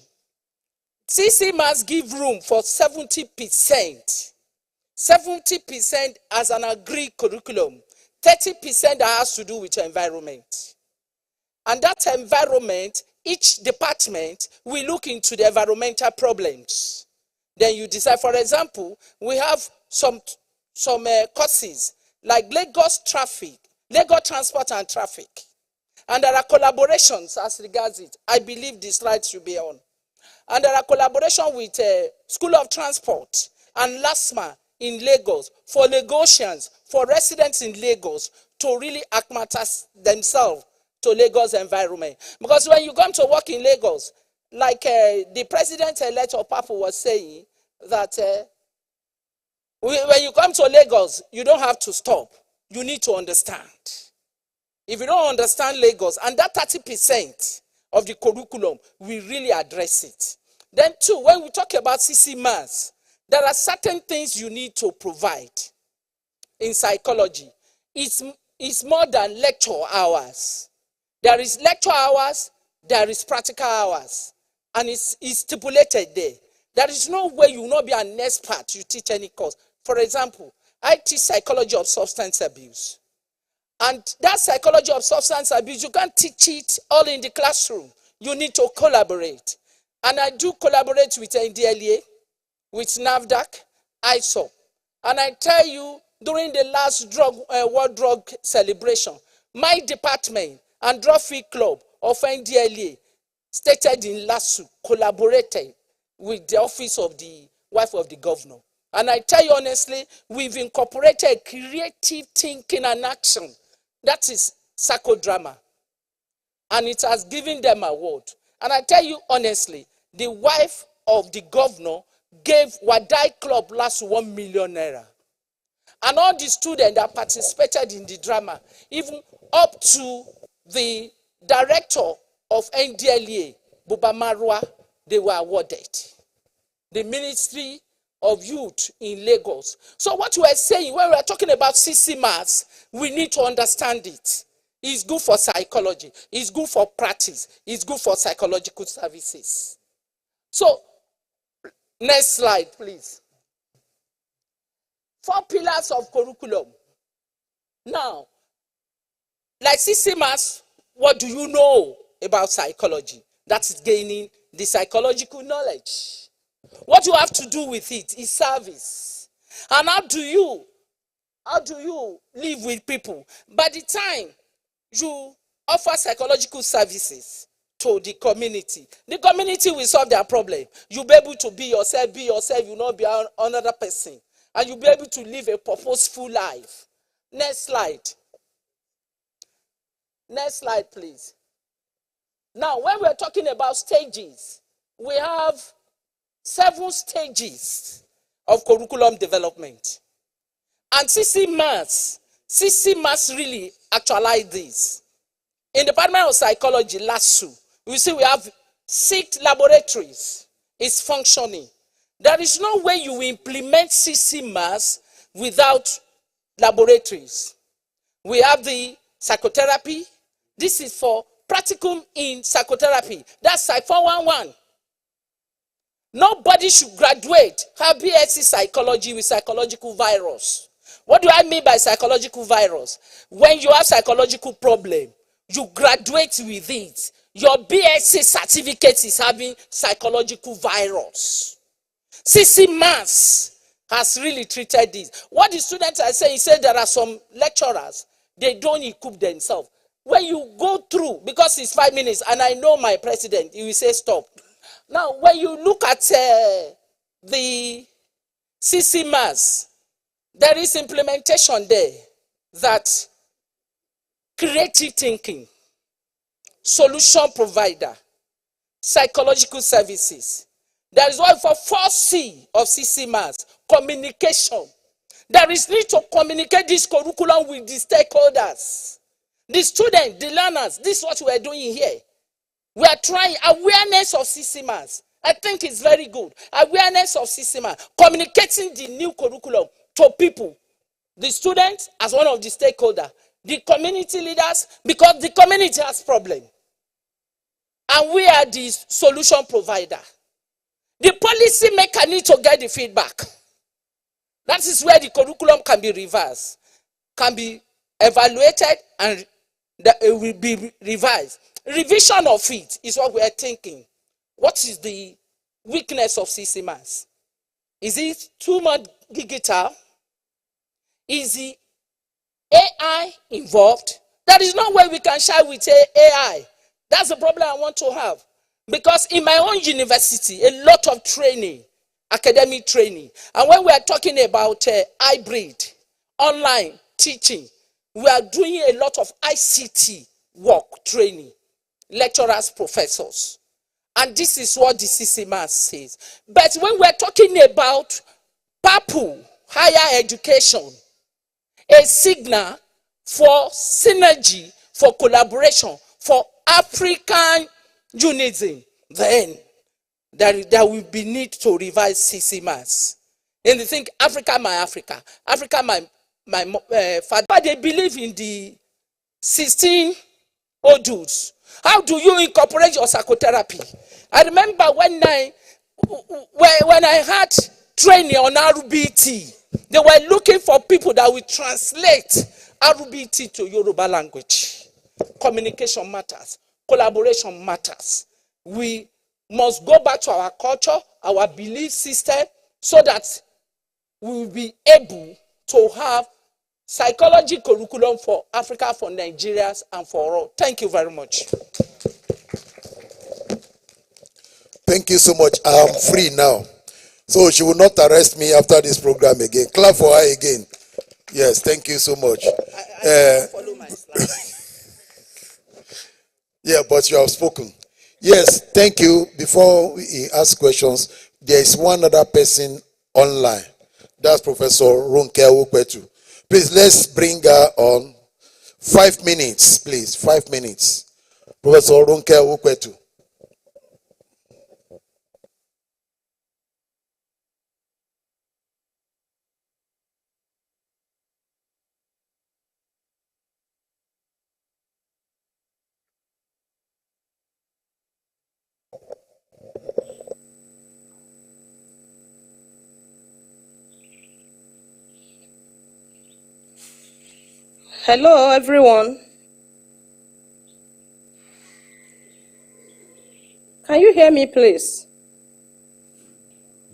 CCMAS give room for 70%. 70% as an agreed curriculum. 30% that has to do with your environment. And that environment, each department will look into the environmental problems. Then you decide, for example, we have some courses like Lagos Transport and Traffic. And there are collaborations as regards it. I believe the slide should be on. And there are collaborations with School of Transport and LASMA in Lagos for Lagosians, for residents in Lagos to really acclimatize themselves to Lagos environment. Because when you come to work in Lagos, like the president-elect of Papu was saying, that when you come to Lagos, you don't have to stop. You need to understand. If you don't understand Lagos, and that 30% of the curriculum, we really address it. Then 2, when we talk about CCMAS, there are certain things you need to provide in psychology. It's more than lecture hours. There is lecture hours, there is practical hours, and it's stipulated there. There is no way you will not be an expert, you teach any course. For example, I teach psychology of substance abuse. And that psychology of substance abuse, you can't teach it all in the classroom. You need to collaborate. And I do collaborate with NDLEA, with NAFDAC, ISO. And I tell you, during the last World Drug Celebration, my department and Drug Free Club of NDLEA, stated in LASU, collaborated with the office of the wife of the governor. And I tell you honestly, we've incorporated creative thinking and action. That is psychodrama. And it has given them an award. And I tell you honestly, the wife of the governor gave Wadai Club last 1 million naira. And all the students that participated in the drama, even up to the director of NDLEA, Buba Marwa, they were awarded. The Ministry of Youth in Lagos. So what we are saying, when we are talking about CC Mass, we need to understand it. It's good for psychology. It's good for practice. It's good for psychological services. So, next slide, please. 4 pillars of curriculum. Now, like CC Mass, what do you know about psychology? That is gaining the psychological knowledge. What you have to do with it is service. And how do you live with people? By the time you offer psychological services to the community will solve their problem. You'll be able to be yourself, you'll not be another person. And you'll be able to live a purposeful life. Next slide. Next slide, please. Now, when we're talking about stages, we have 7 stages of curriculum development. And CC Mass really actualized this. In the Department of Psychology, LASU, you see we have 6 laboratories. It's functioning. There is no way you will implement CC Mass without laboratories. We have the psychotherapy. This is for practicum in psychotherapy. That's Psych 411. Nobody should graduate have BSc psychology with psychological virus. What do I mean by psychological virus? When you have psychological problem, you graduate with it. Your BSc certificate is having psychological virus. CC Mass has really treated this. What the students are saying, he said there are some lecturers, they don't equip themselves. When you go through, because it's 5 minutes, and I know my president, he will say stop. Now, when you look at the CC Mass, there is implementation there that creative thinking, solution provider, psychological services. There is one for 4C of CC Mass, communication. There is need to communicate this curriculum with the stakeholders. The students, the learners, this is what we are doing here. We are trying awareness of CC Mass. I think it's very good. Awareness of CC Mass, communicating the new curriculum to people. The students as one of the stakeholders, the community leaders, because the community has problem. And we are the solution provider. The policy maker needs to get the feedback. That is where the curriculum can be revised, can be evaluated, and it will be revised. Revision of it is what we are thinking. What is the weakness of CC Mass? Is it too much digital? Is the AI involved? There is no way we can share with AI. That's the problem I want to have. Because in my own university, a lot of training, academic training, and when we are talking about hybrid, online teaching, we are doing a lot of ICT work training, lecturers, professors. And this is what the CC Mass says. But when we're talking about PAPU, higher education, a signal for synergy, for collaboration, for African unity, then there will be need to revise CC Mass. And they think Africa, my father. But they believe in the 16 modules. How do you incorporate your psychotherapy? I remember when I had training on RBT, they were looking for people that will translate RBT to Yoruba language. Communication matters. Collaboration matters. We must go back to our culture, our belief system, so that we will be able to have psychology curriculum for Africa, for Nigerians, and for all. Thank you very much. Thank you so much. I am free now. So she will not arrest me after this program again. Clap for her again. Yes, thank you so much. I follow my slide. Yeah, but you have spoken. Yes, thank you. Before we ask questions, there is one other person online. That's Professor Ronke Ukwetu. Please, let's bring her on. 5 minutes, please. 5 minutes. Professor Ronke Ukwetu. Hello, everyone. Can you hear me, please?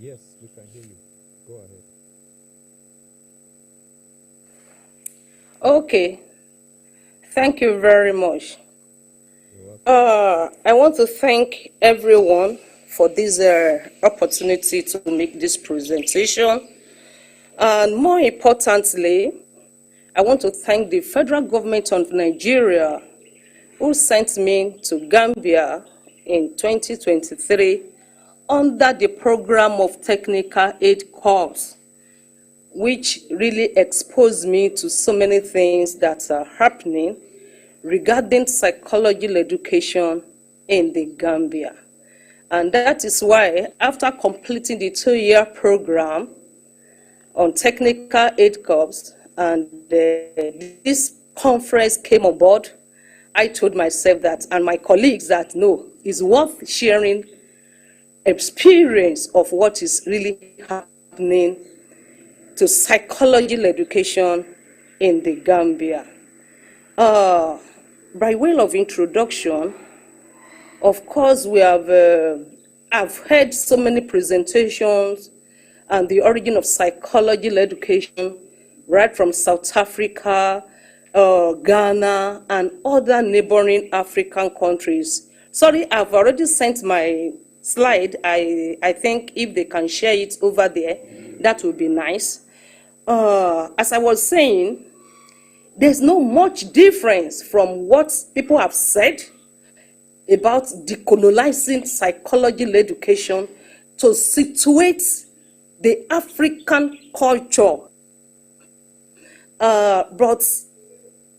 Yes, we can hear you. Go ahead. Okay. Thank you very much. I want to thank everyone for this opportunity to make this presentation. And more importantly, I want to thank the federal government of Nigeria who sent me to Gambia in 2023 under the program of technical aid corps, which really exposed me to so many things that are happening regarding psychological education in the Gambia. And that is why, after completing the 2-year program on technical aid corps, and this conference came on board, I told myself that, and my colleagues that, no, it's worth sharing experience of what is really happening to psychological education in the Gambia. By way of introduction, of course, we have I've heard so many presentations on the origin of psychological education, right from South Africa, Ghana, and other neighboring African countries. Sorry, I've already sent my slide. I think if they can share it over there, that would be nice. As I was saying, there's no much difference from what people have said about decolonizing psychological education to situate the African culture. But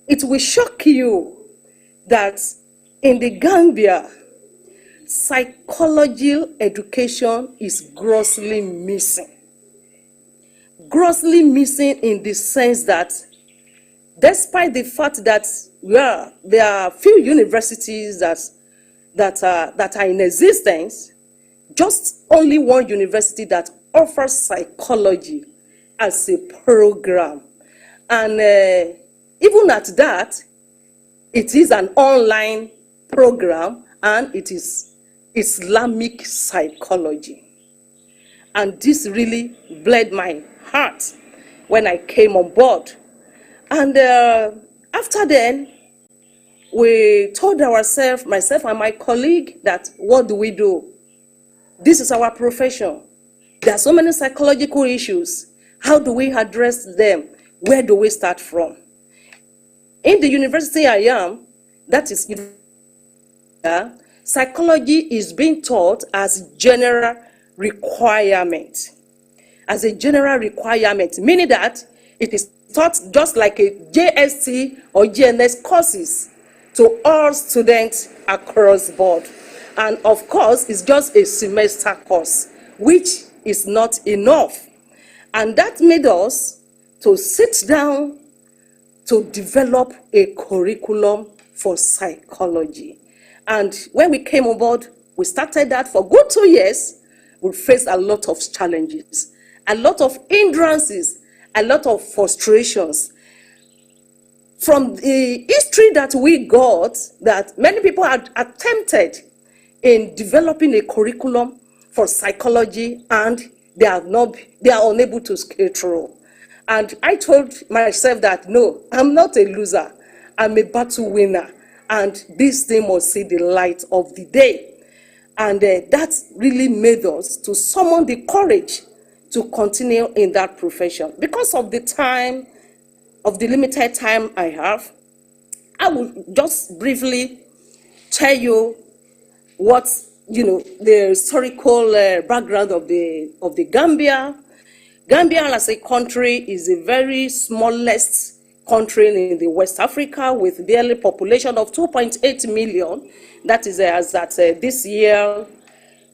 it will shock you that in the Gambia, psychological education is grossly missing. Grossly missing in the sense that despite the fact that there are few universities that are in existence, just only one university that offers psychology as a program. And even at that, it is an online program and it is Islamic psychology. And this really bled my heart when I came on board. And after then, we told ourselves, myself and my colleague, that what do we do? This is our profession. There are so many psychological issues. How do we address them? Where do we start from? In the university I am, that is, psychology is being taught as general requirement. As a general requirement, meaning that it is taught just like a JST or GNS courses to all students across board. And of course, it's just a semester course, which is not enough. And that made us to sit down to develop a curriculum for psychology. And when we came on board, we started that for good 2 years. We faced a lot of challenges, a lot of hindrances, a lot of frustrations. From the history that we got, that many people had attempted in developing a curriculum for psychology, and they are unable to scale through. And I told myself that, no, I'm not a loser. I'm a battle winner. And this thing must see the light of the day. And that really made us to summon the courage to continue in that profession. Because of the time, of the limited time I have, I will just briefly tell you what the historical background of the Gambia. Gambia as a country is the very smallest country in the West Africa with barely population of 2.8 million. That is as at this year,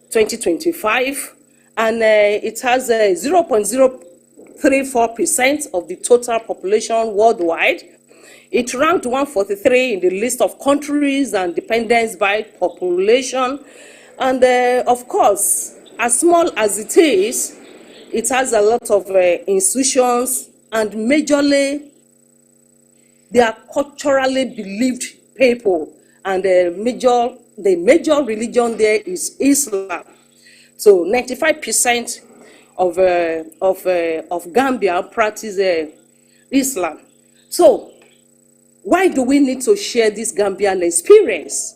2025. And it has 0.034% of the total population worldwide. It ranked 143 in the list of countries and dependents by population. And of course, as small as it is, it has a lot of institutions, and majorly they are culturally believed people, and the major religion there is Islam. So 95% of Gambia practice Islam. So why do we need to share this Gambian experience?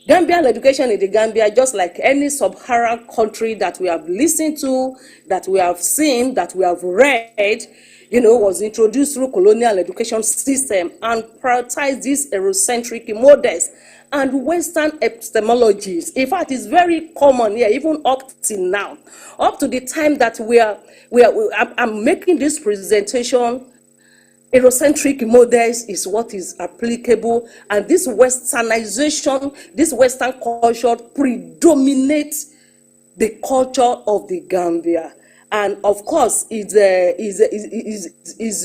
Gambian education in the Gambia, just like any sub-Saharan country that we have listened to, that we have seen, that we have read, was introduced through colonial education system and prioritized these Eurocentric models and Western epistemologies. In fact, it's very common here, even up till now. Up to the time that I'm making this presentation, Eurocentric models is what is applicable, and this Westernization, this Western culture predominates the culture of the Gambia. And of course, is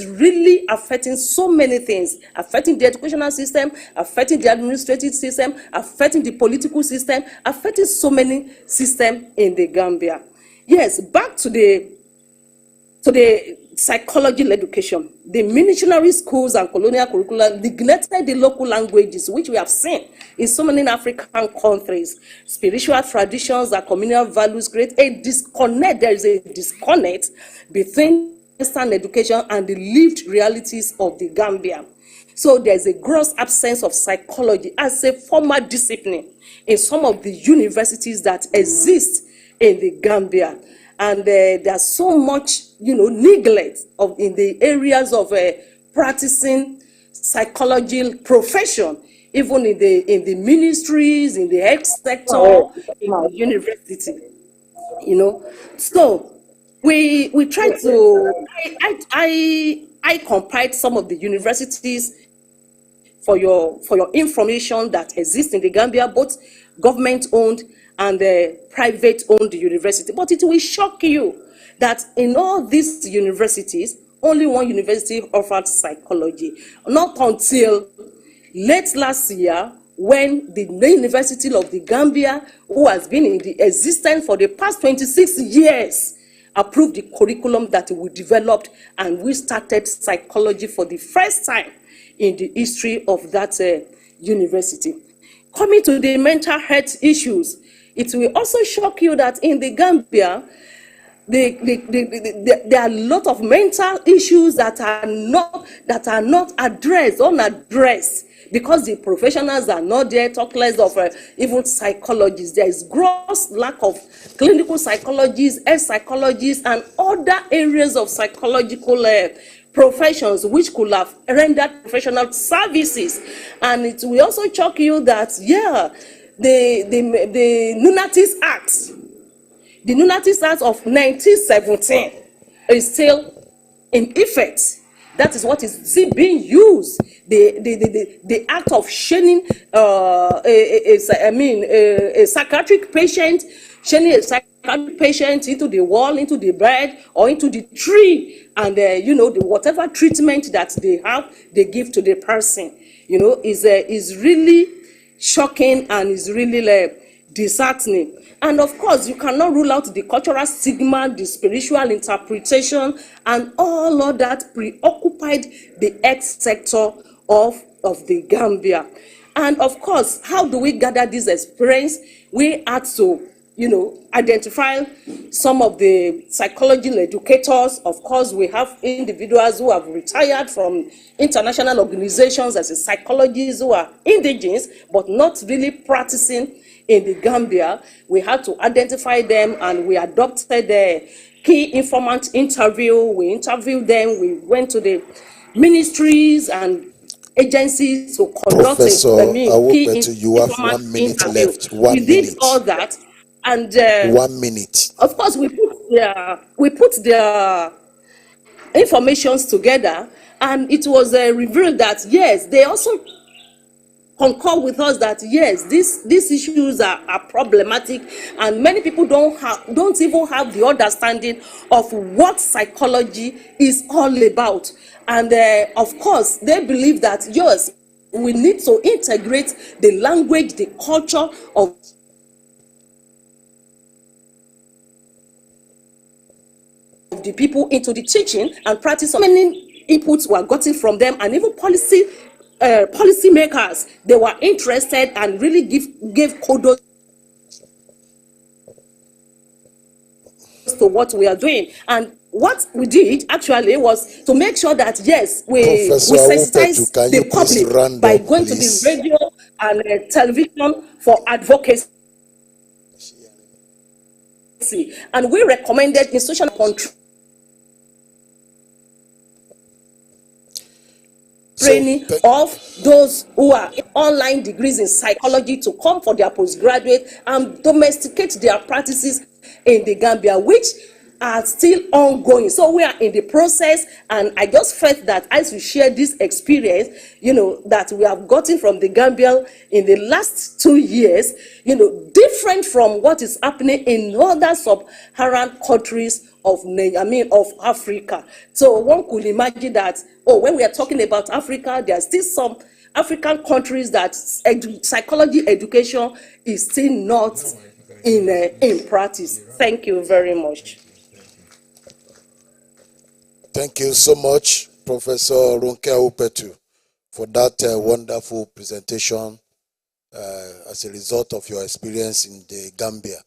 really affecting so many things, affecting the educational system, affecting the administrative system, affecting the political system, affecting so many systems in the Gambia. Yes, back to the psychological education. The missionary schools and colonial curricula neglected the local languages, which we have seen in so many African countries. Spiritual traditions and communal values create a disconnect. There is a disconnect between Western education and the lived realities of the Gambia. So there's a gross absence of psychology as a formal discipline in some of the universities that exist in the Gambia. And there's so much, neglect in the areas of practicing psychology profession, even in the ministries, in the health sector, in the university. So we try to. I compiled some of the universities for your information that exist in the Gambia, both government-owned and private-owned university. But it will shock you that in all these universities, only one university offered psychology. Not until late last year, when the University of the Gambia, who has been in the existence for the past 26 years, approved the curriculum that we developed, and we started psychology for the first time in the history of that university. Coming to the mental health issues, it will also shock you that in the Gambia, there are a lot of mental issues that are not unaddressed, because the professionals are not there, talk less of even psychologists. There is gross lack of clinical psychologists, health psychologists, and other areas of psychological professions which could have rendered professional services. And it will also shock you that, the Nunatis Act, the Nunatis Act of 1917 is still in effect. That is what is still being used. The act of shaming a psychiatric patient, shaming a psychiatric patient into the wall, into the bed, or into the tree, and whatever treatment that they have, they give to the person. Is really shocking and is really disheartening. And of course, you cannot rule out the cultural stigma, the spiritual interpretation, and all of that preoccupied the health sector of the Gambia. And of course, how do we gather this experience? We had to, identify some of the psychological educators. Of course, we have individuals who have retired from international organizations as a psychologists who are indigenous, but not really practicing in the Gambia. We had to identify them, and we adopted the key informant interview. We interviewed them. We went to the ministries and agencies to conduct Professor Awupetu, you have informal 1 minute interview. left. 1 We minute. did all that, and 1 minute. of course we put the informations together, and it was revealed that yes, they also concur with us that yes, these issues are problematic, and many people don't even have the understanding of what psychology is all about. And of course they believe that yes, we need to integrate the language, the culture of the people into the teaching and practice. So many inputs were gotten from them, and even policy makers, they were interested and really gave kudos to what we are doing. And what we did actually was to make sure that yes, we sensitize the public by going to the radio and television for advocacy. And we recommended in social control training of those who are online degrees in psychology to come for their postgraduate and domesticate their practices in the Gambia, which are still ongoing. So we are in the process, and I just felt that as we share this experience, that we have gotten from the Gambia in the last 2 years, different from what is happening in other sub-Saharan countries of Africa. So one could imagine that, when we are talking about Africa, there are still some African countries that psychology education is still not in practice. Thank you very much. Thank you so much, Professor Ronke Awupetu, for that wonderful presentation as a result of your experience in the Gambia.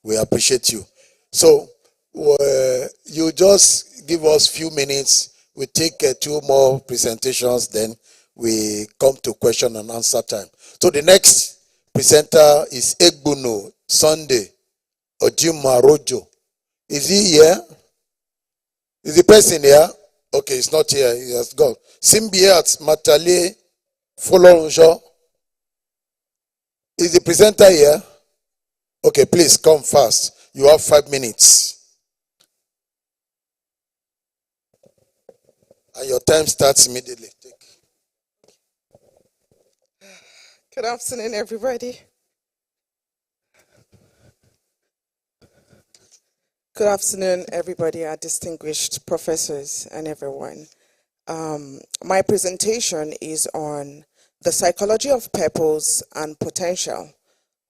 We appreciate you. So, you just give us few minutes. We take 2 more presentations, then we come to question and answer time. So the next presenter is Egbuno Sunday Ojumarojo. Is he here? Is the person here? Okay, it's not here. He has gone. Simbiat Matale Folonjo. Is the presenter here? Okay, please come fast. You have 5 minutes. And your time starts immediately. Good afternoon, everybody. Good afternoon, everybody, our distinguished professors and everyone. My presentation is on the psychology of purpose and potential,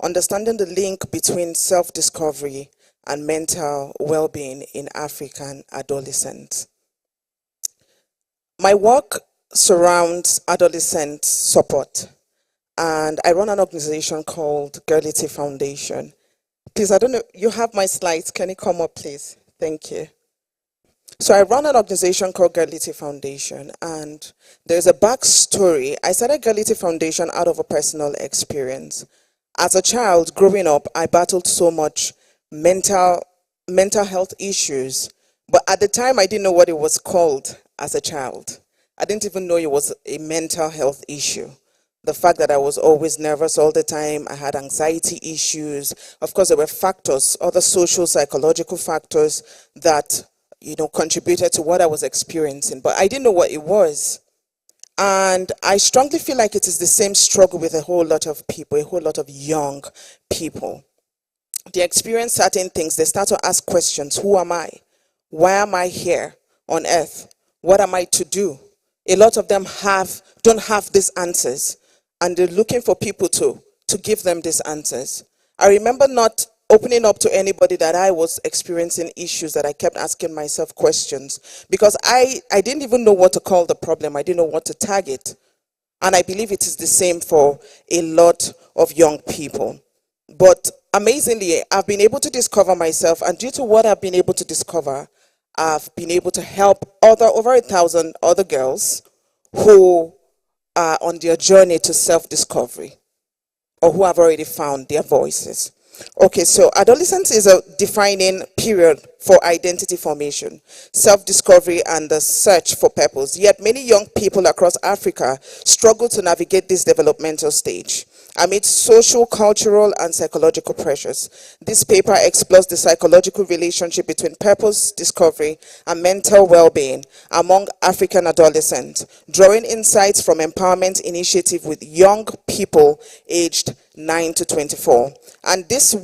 understanding the link between self-discovery and mental well-being in African adolescents. My work surrounds adolescent support, and I run an organization called Girlity Foundation. Please, I don't know, you have my slides. Can you come up, please? Thank you. So I run an organization called Girlity Foundation, and there's a backstory. I started Girlity Foundation out of a personal experience. As a child growing up, I battled so much mental health issues, but at the time I didn't know what it was called as a child. I didn't even know it was a mental health issue. The fact that I was always nervous all the time, I had anxiety issues. Of course, there were factors, other social, psychological factors that, contributed to what I was experiencing, but I didn't know what it was. And I strongly feel like it is the same struggle with a whole lot of people, a whole lot of young people. They experience certain things, they start to ask questions. Who am I? Why am I here on earth? What am I to do? A lot of them don't have these answers, and they're looking for people to give them these answers. I remember not opening up to anybody that I was experiencing issues, that I kept asking myself questions, because I didn't even know what to call the problem. I didn't know what to tag it. And I believe it is the same for a lot of young people. But amazingly, I've been able to discover myself, and due to what I've been able to discover, I've been able to help over 1,000 other girls who are on their journey to self-discovery, or who have already found their voices. Okay, so adolescence is a defining period for identity formation, self-discovery, and the search for purpose. Yet many young people across Africa struggle to navigate this developmental stage amid social, cultural, and psychological pressures. This paper explores the psychological relationship between purpose, discovery, and mental well-being among African adolescents, drawing insights from empowerment initiative with young people aged 9 to 24. And this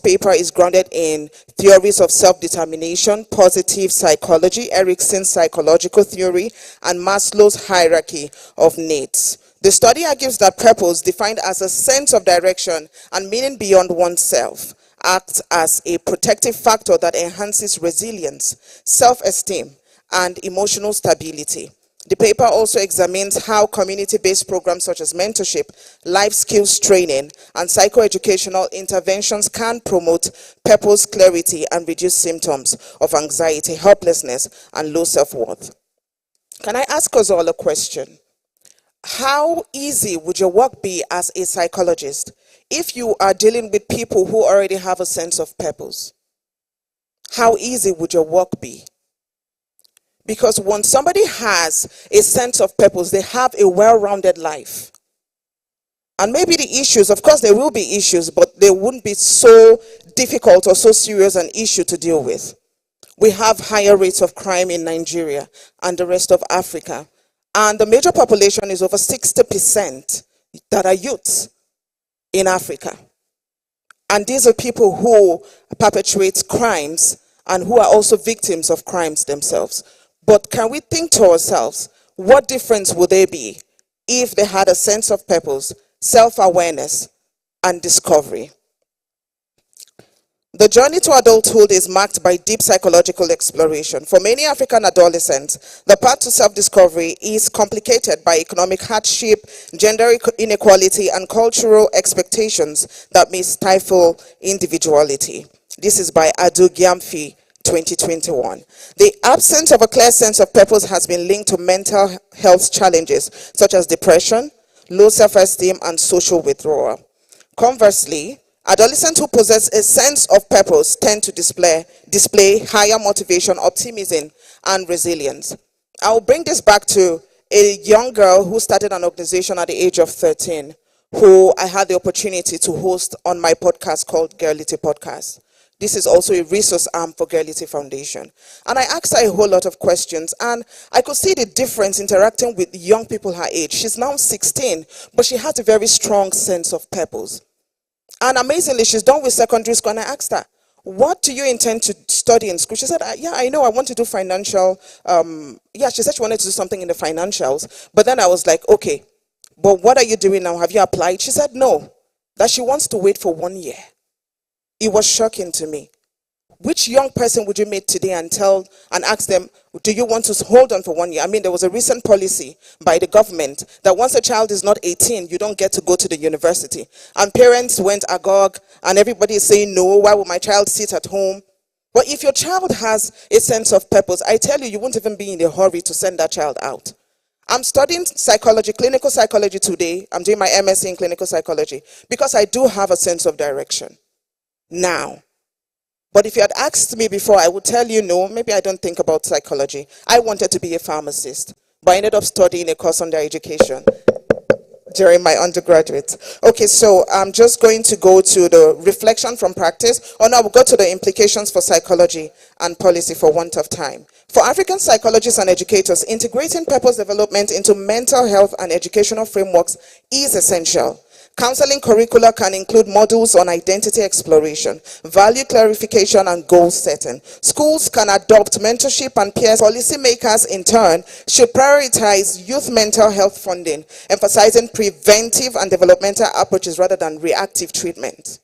paper is grounded in theories of self-determination, positive psychology, Erickson's psychological theory, and Maslow's hierarchy of needs. The study argues that purpose, defined as a sense of direction and meaning beyond oneself, acts as a protective factor that enhances resilience, self-esteem, and emotional stability. The paper also examines how community-based programs such as mentorship, life skills training, and psychoeducational interventions can promote purpose, clarity, and reduce symptoms of anxiety, helplessness, and low self-worth. Can I ask us all a question? How easy would your work be as a psychologist if you are dealing with people who already have a sense of purpose? How easy would your work be? Because when somebody has a sense of purpose, they have a well-rounded life. And maybe the issues, of course there will be issues, but they wouldn't be so difficult or so serious an issue to deal with. We have higher rates of crime in Nigeria and the rest of Africa. And the major population is over 60% that are youths in Africa. And these are people who perpetrate crimes and who are also victims of crimes themselves. But can we think to ourselves, what difference would there be if they had a sense of purpose, self-awareness, and discovery? The journey to adulthood is marked by deep psychological exploration. For many African adolescents, the path to self-discovery is complicated by economic hardship, gender inequality, and cultural expectations that may stifle individuality. This is by Adu Gyamfi, 2021. The absence of a clear sense of purpose has been linked to mental health challenges such as depression, low self-esteem, and social withdrawal. Conversely, adolescents who possess a sense of purpose tend to display higher motivation, optimism, and resilience. I'll bring this back to a young girl who started an organization at the age of 13, who I had the opportunity to host on my podcast called Girlity Podcast. This is also a resource arm for Girlity Foundation. And I asked her a whole lot of questions, and I could see the difference interacting with young people her age. She's now 16, but she has a very strong sense of purpose. And amazingly, she's done with secondary school, and I asked her, what do you intend to study in school? She said, yeah, I know, I want to do financial, she said she wanted to do something in the financials, but then I was like, okay, but what are you doing now? Have you applied? She said, no, that she wants to wait for 1 year. It was shocking to me. Which young person would you meet today and ask them, do you want to hold on for 1 year? I mean, there was a recent policy by the government that once a child is not 18, you don't get to go to the university. And parents went agog, and everybody is saying, no, why would my child sit at home? But if your child has a sense of purpose, I tell you, you won't even be in a hurry to send that child out. I'm studying psychology, clinical psychology today. I'm doing my MSc in clinical psychology because I do have a sense of direction now. But if you had asked me before, I would tell you, no, maybe I don't think about psychology. I wanted to be a pharmacist, but I ended up studying a course under education during my undergraduate. Okay, so I'm just going to go to the reflection from practice. Oh no, we'll go to the implications for psychology and policy for want of time. For African psychologists and educators, integrating purpose development into mental health and educational frameworks is essential. Counseling curricula can include modules on identity exploration, value clarification, and goal setting. Schools can adopt mentorship and peers. Policymakers, in turn, should prioritize youth mental health funding, emphasizing preventive and developmental approaches rather than reactive treatment.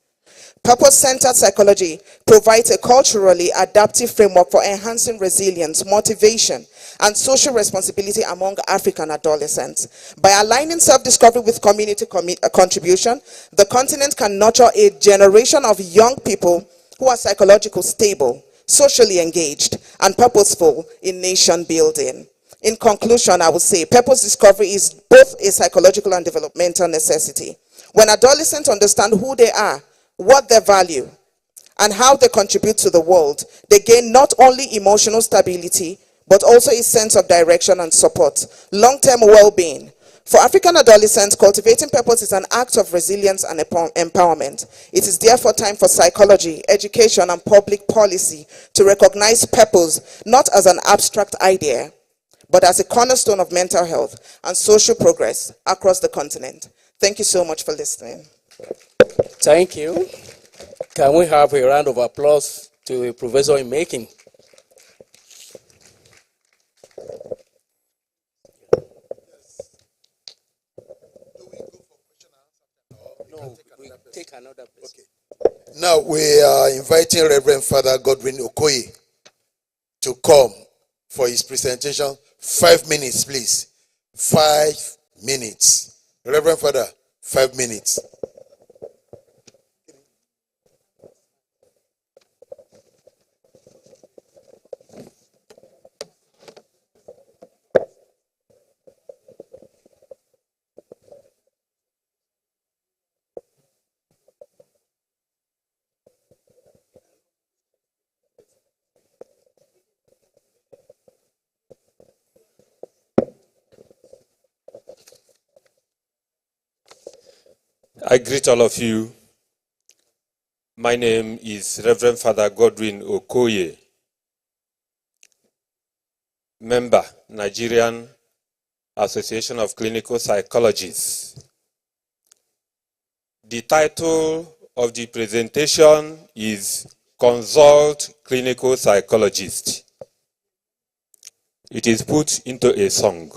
Purpose-centered psychology provides a culturally adaptive framework for enhancing resilience, motivation, and social responsibility among African adolescents. By aligning self-discovery with community contribution, the continent can nurture a generation of young people who are psychologically stable, socially engaged, and purposeful in nation building. In conclusion, I would say purpose discovery is both a psychological and developmental necessity. When adolescents understand who they are, what they value, and how they contribute to the world, they gain not only emotional stability, but also a sense of direction and support, long-term well-being. For African adolescents, cultivating purpose is an act of resilience and empowerment. It is therefore time for psychology, education, and public policy to recognize purpose not as an abstract idea, but as a cornerstone of mental health and social progress across the continent. Thank you so much for listening. Thank you. Can we have a round of applause to a professor in making? No, we take another person. Okay. Now we are inviting Reverend Father Godwin Okoye to come for his presentation. 5 minutes, please. 5 minutes. Reverend Father, 5 minutes. I greet all of you. My name is Reverend Father Godwin Okoye, member, Nigerian Association of Clinical Psychologists. The title of the presentation is Consult Clinical Psychologist. It is put into a song.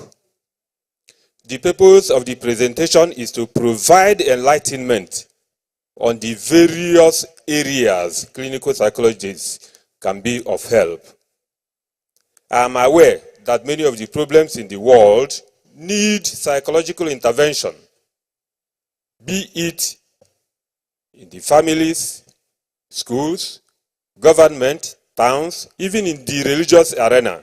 The purpose of the presentation is to provide enlightenment on the various areas clinical psychologists can be of help. I am aware that many of the problems in the world need psychological intervention, be it in the families, schools, government, towns, even in the religious arena.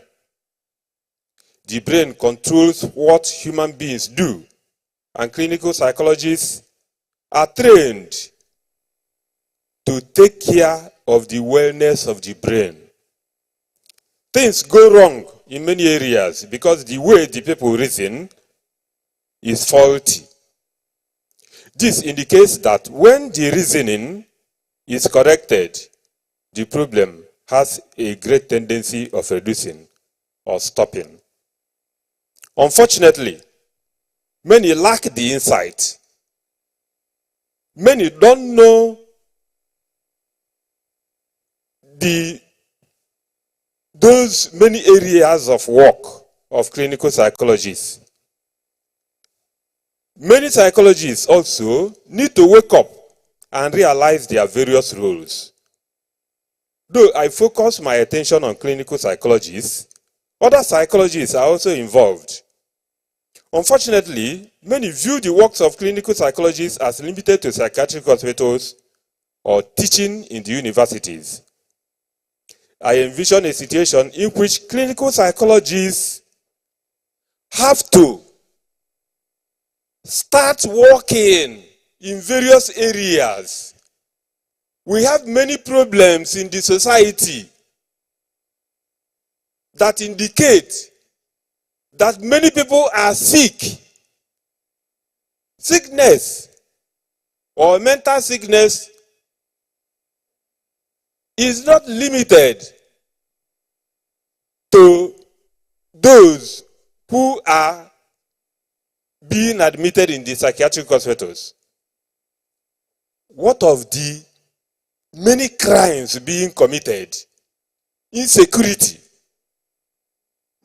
The brain controls what human beings do, and clinical psychologists are trained to take care of the wellness of the brain. Things go wrong in many areas because the way the people reason is faulty. This indicates that when the reasoning is corrected, the problem has a great tendency of reducing or stopping. Unfortunately, many lack the insight. Many don't know those many areas of work of clinical psychologists. Many psychologists also need to wake up and realize their various roles. Though I focus my attention on clinical psychologists, other psychologists are also involved. Unfortunately, many view the works of clinical psychologists as limited to psychiatric hospitals or teaching in the universities. I envision a situation in which clinical psychologists have to start working in various areas. We have many problems in the society that indicate that many people are sick. Sickness or mental sickness is not limited to those who are being admitted in the psychiatric hospitals. What of the many crimes being committed? Insecurity.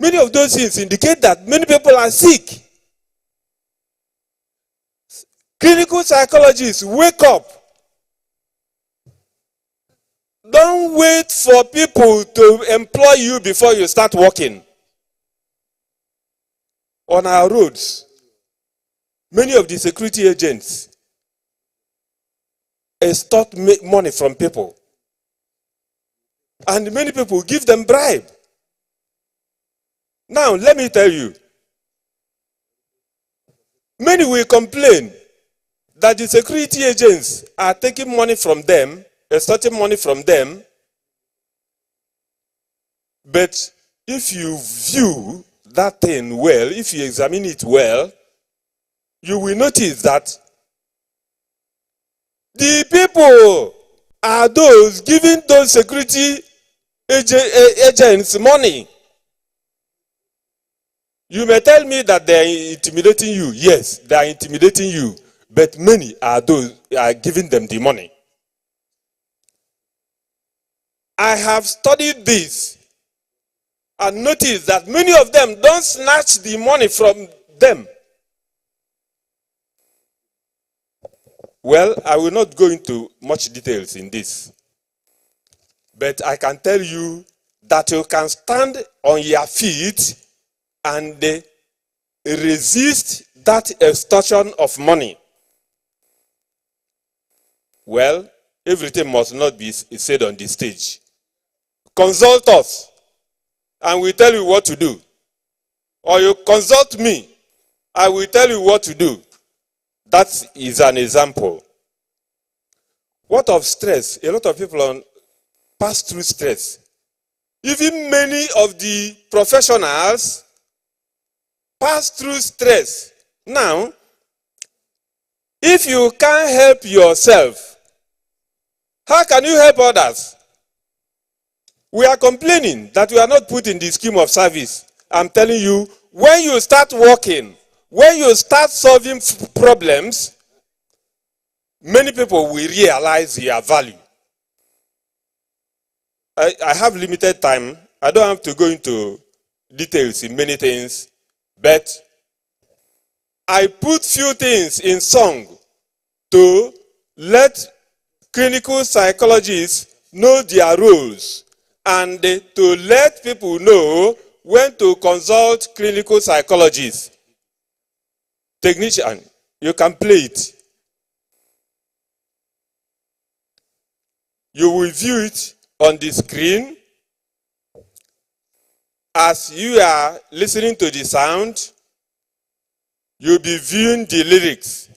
Many of those things indicate that many people are sick. Clinical psychologists, wake up. Don't wait for people to employ you before you start working. On our roads, many of the security agents extort money from people. And many people give them bribe. Now, let me tell you, many will complain that the security agents are taking money from them, extorting money from them. But if you view that thing well, if you examine it well, you will notice that the people are those giving those security agents money. You may tell me that they are intimidating you. Yes, they are intimidating you. But many are those are giving them the money. I have studied this and noticed that many of them don't snatch the money from them. Well, I will not go into much details in this. But I can tell you that you can stand on your feet and resist that extortion of money. Well, everything must not be said on the stage. Consult us, and we tell you what to do. Or you consult me, I will tell you what to do. That is an example. What of stress? A lot of people pass through stress. Even many of the professionals pass through stress. Now, if you can't help yourself, how can you help others? We are complaining that we are not put in the scheme of service. I'm telling you, when you start working, when you start solving problems, many people will realize their value. I have limited time. I don't have to go into details in many things, but I put few things in song to let clinical psychologists know their roles and to let people know when to consult clinical psychologists. Technician, you can play it. You will view it on the screen. As you are listening to the sound, you'll be viewing the lyrics.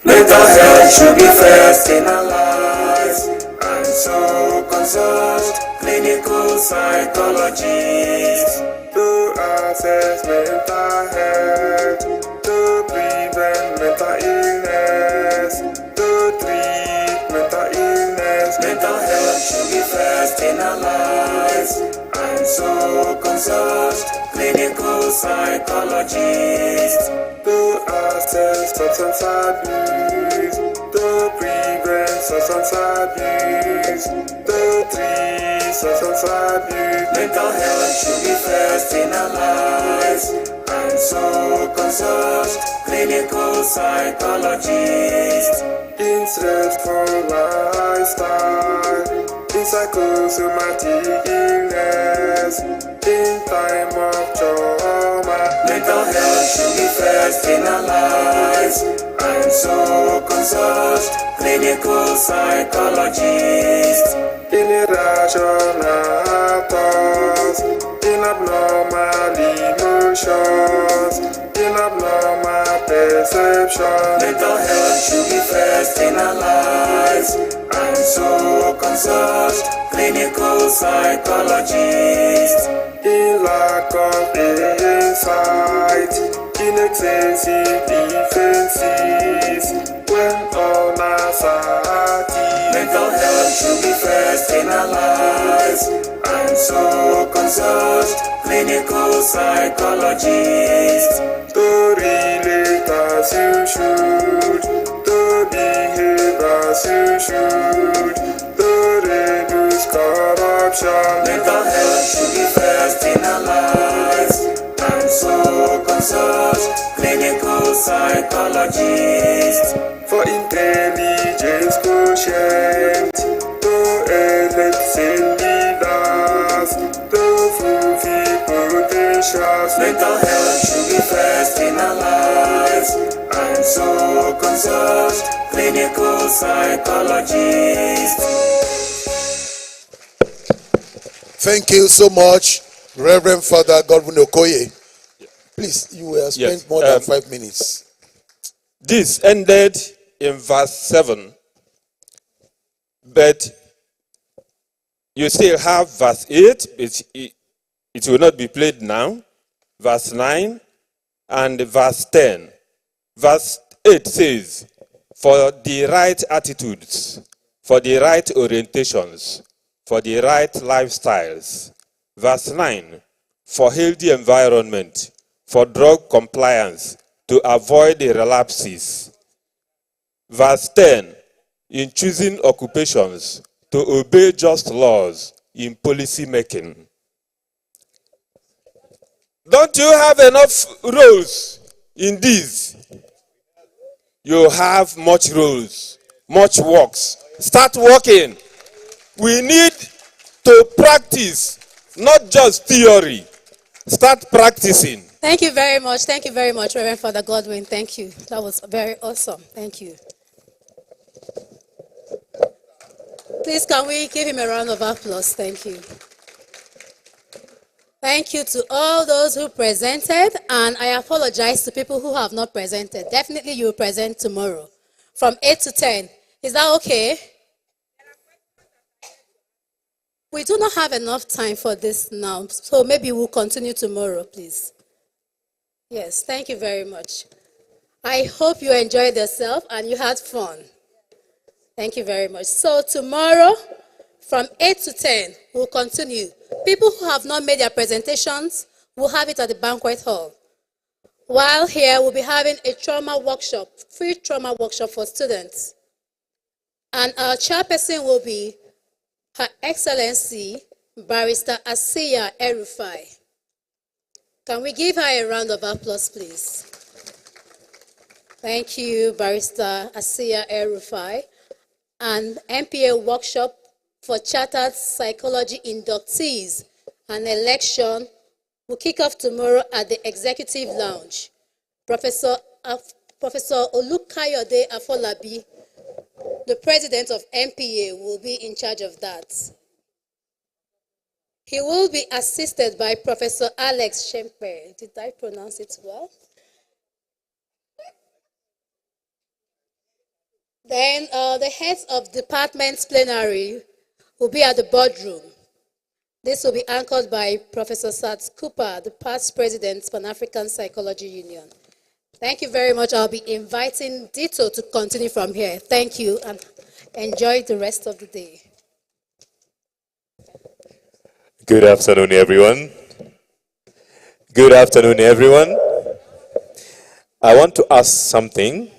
Mental health should be first in our lives, and so consult clinical psychologists to assess mental health, to prevent mental illness, to treat mental illness. Mental health should be first in our lives, and so consult clinical psychologists to assess substance abuse, to prevent substance abuse, to treat substance abuse. Mental health should be first in our lives, and so consult clinical psychologists. In stressful lifestyle, in psychosomatic illness, in time of trauma, mental health should be first in our lives, and so consult clinical psychologists. In irrational thoughts, in abnormal emotions, in abnormal perception, mental health should be first in our lives, and so consult clinical psychologists. In lack of insight, in excessive defenses, when all anxiety, mental health should be first in our lives, and so consult clinical psychologists. To relate as you should, to behave as you should, to reduce corruption. Mental health should be first in our lives, and so consult clinical psychologists. For intelligence quotient, to elect sane leaders, to fulfill potentials. Mental health should be first in our lives, and so consult clinical psychologists. Thank you so much. Reverend Father Godwin Okoye, please, you will spend more than 5 minutes. This ended in verse 7, but you still have verse 8. It will not be played now. Verse 9 and verse 10. Verse 8 says, for the right attitudes, for the right orientations, for the right lifestyles. Verse 9, for healthy environment, for drug compliance, to avoid the relapses. Verse 10, in choosing occupations, to obey just laws in policy making. Don't you have enough roles in this? You have much roles, much works. Start working. We need to practice, not just theory. Start practicing. Thank you very much. Thank you very much, Reverend Father Godwin. Thank you. That was very awesome. Thank you. Please, can we give him a round of applause? Thank you. Thank you to all those who presented, and I apologize to people who have not presented. Definitely you will present tomorrow from 8 to 10. Is that okay? We do not have enough time for this now, so maybe we'll continue tomorrow, please. Yes, thank you very much. I hope you enjoyed yourself and you had fun. Thank you very much. So tomorrow, from 8 to 10, we'll continue. People who have not made their presentations will have it at the banquet hall. While here, we'll be having a trauma workshop, free trauma workshop for students. And our chairperson will be Her Excellency, Barrister Asiya El-Rufai. Can we give her a round of applause, please? Thank you, Barrister Asiya El-Rufai. And MPA workshop for Chartered Psychology inductees. An election will kick off tomorrow at the Executive Lounge. Professor Olukayode Afolabi, the president of MPA, will be in charge of that. He will be assisted by Professor Alex Shemper. Did I pronounce it well? Then the heads of departments plenary will be at the boardroom. This will be anchored by Professor Sats Cooper, the past president, Pan-African Psychology Union. Thank you very much. I'll be inviting Dito to continue from here. Thank you, and enjoy the rest of the day. Good afternoon, everyone. Good afternoon, everyone. I want to ask something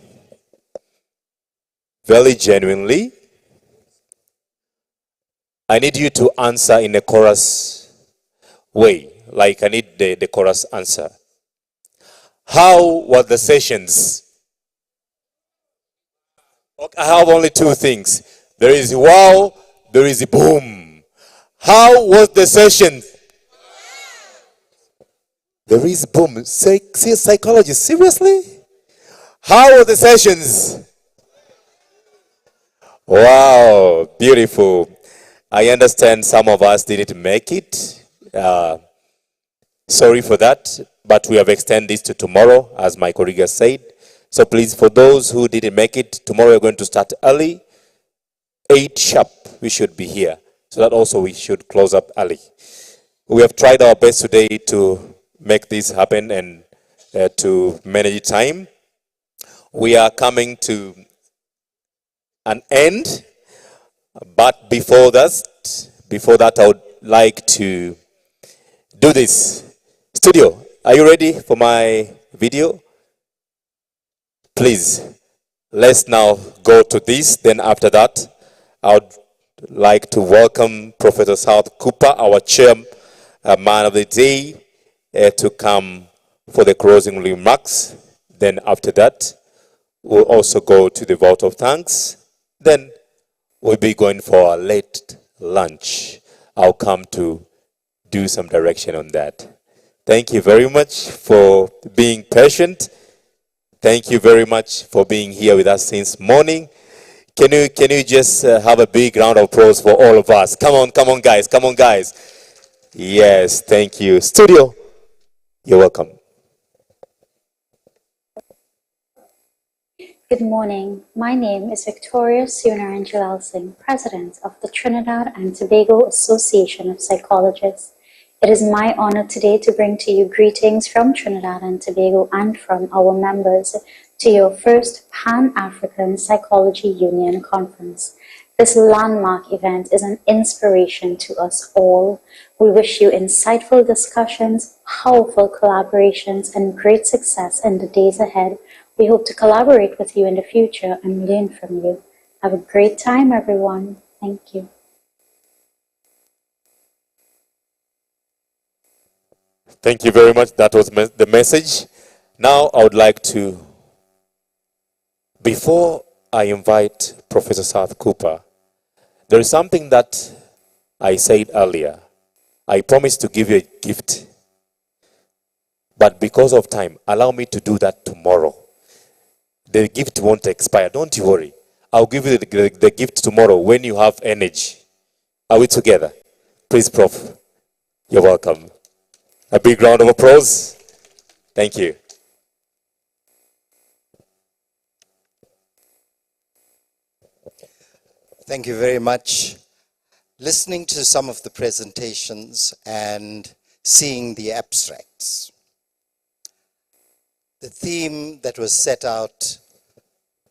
very genuinely. I need you to answer in a chorus way, like I need the chorus answer. How were the sessions? Okay, I have only two things. There is wow, there is boom. How was the session? There is boom. See, psychology, seriously? How were the sessions? Wow, beautiful. I understand some of us didn't make it. Sorry for that, but we have extended this to tomorrow, as my colleague said. So please, for those who didn't make it, tomorrow we're going to start early. 8 sharp, we should be here. So that also we should close up early. We have tried our best today to make this happen and to manage time. We are coming to an end, but before that, I would like to do this. Studio, are you ready for my video? Please, let's now go to this. Then after that, I would like to welcome Professor South Cooper, our chairman of the day, to come for the closing remarks. Then after that, we'll also go to the vote of thanks. Then we'll be going for a late lunch. I'll come to do some direction on that. Thank you very much for being patient. Thank you very much for being here with us since morning. Can you just have a big round of applause for all of us? Come on, guys. Yes, thank you. Studio, you're welcome. Good morning. My name is Victoria Sunaranjalal Singh, President of the Trinidad and Tobago Association of Psychologists. It is my honor today to bring to you greetings from Trinidad and Tobago and from our members to your first Pan-African Psychology Union Conference. This landmark event is an inspiration to us all. We wish you insightful discussions, powerful collaborations, and great success in the days ahead. We hope to collaborate with you in the future and learn from you. Have a great time, everyone. Thank you. Thank you very much. That was the message. Now I would like to, before I invite Professor South Cooper, there is something that I said earlier. I promised to give you a gift. But because of time, allow me to do that tomorrow. The gift won't expire. Don't you worry. I'll give you the gift tomorrow when you have energy. Are we together? Please, Prof. You're welcome. A big round of applause. Thank you. Thank you very much. Listening to some of the presentations and seeing the abstracts, the theme that was set out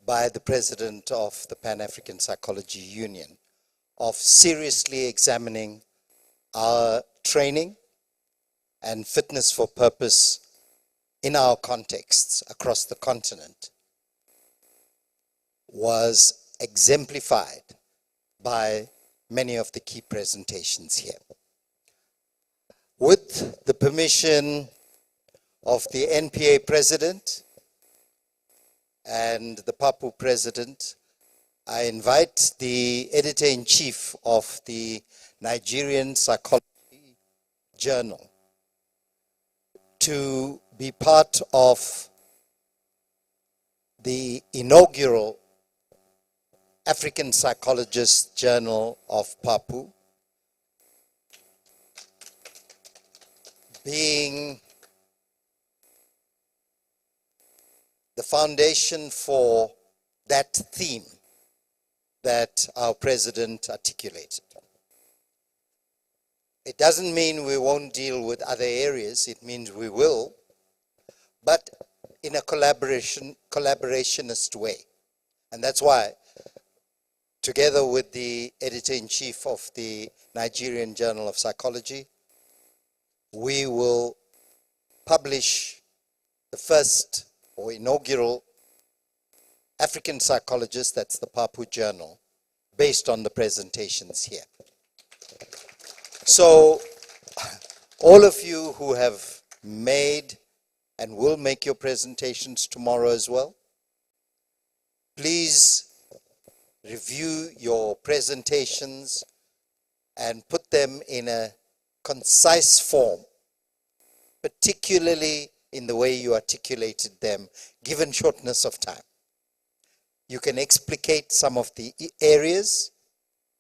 by the president of the Pan-African Psychology Union of seriously examining our training and fitness for purpose in our contexts across the continent was exemplified by many of the key presentations here. With the permission of the NPA president and the PAPU president, I invite the editor-in-chief of the Nigerian Psychology Journal to be part of the inaugural African Psychologist Journal of PAPU, being the foundation for that theme that our president articulated. It doesn't mean we won't deal with other areas, it means we will, but in a collaborationist way. And that's why, together with the editor-in-chief of the Nigerian Journal of Psychology, we will publish the first or inaugural African Psychologist, that's the PAPU Journal, based on the presentations here. So, all of you who have made and will make your presentations tomorrow as well, please review your presentations and put them in a concise form, particularly in the way you articulated them, given shortness of time. You can explicate some of the areas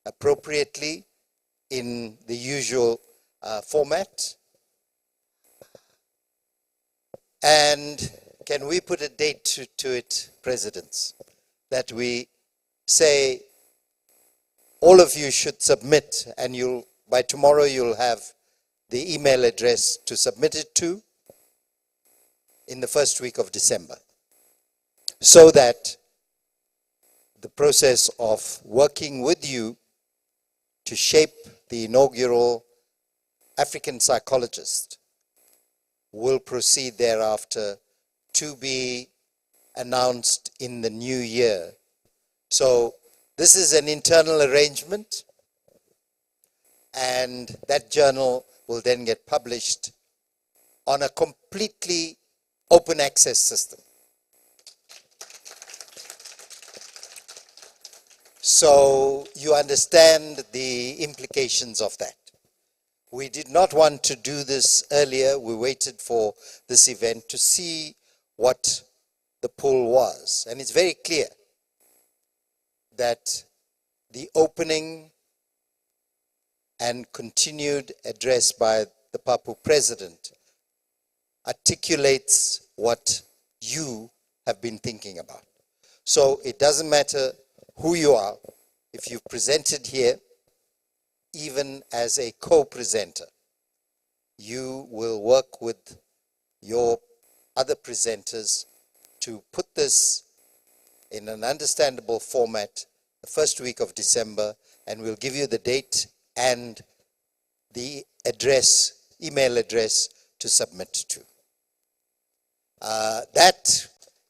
appropriately in the usual format. And can we put a date to it, Presidents, that we say all of you should submit, and by tomorrow you'll have the email address to submit it to in the first week of December, so that the process of working with you to shape the inaugural African Psychologist will proceed thereafter to be announced in the new year. So this is an internal arrangement, and that journal will then get published on a completely open access system. So you understand the implications of that. We did not want to do this earlier. We waited for this event to see what the pull was. And it's very clear that the opening and continued address by the Papu president articulates what you have been thinking about. So it doesn't matter who you are, if you've presented here, even as a co-presenter, you will work with your other presenters to put this in an understandable format the first week of December, and we'll give you the date and the address, email address to submit to. That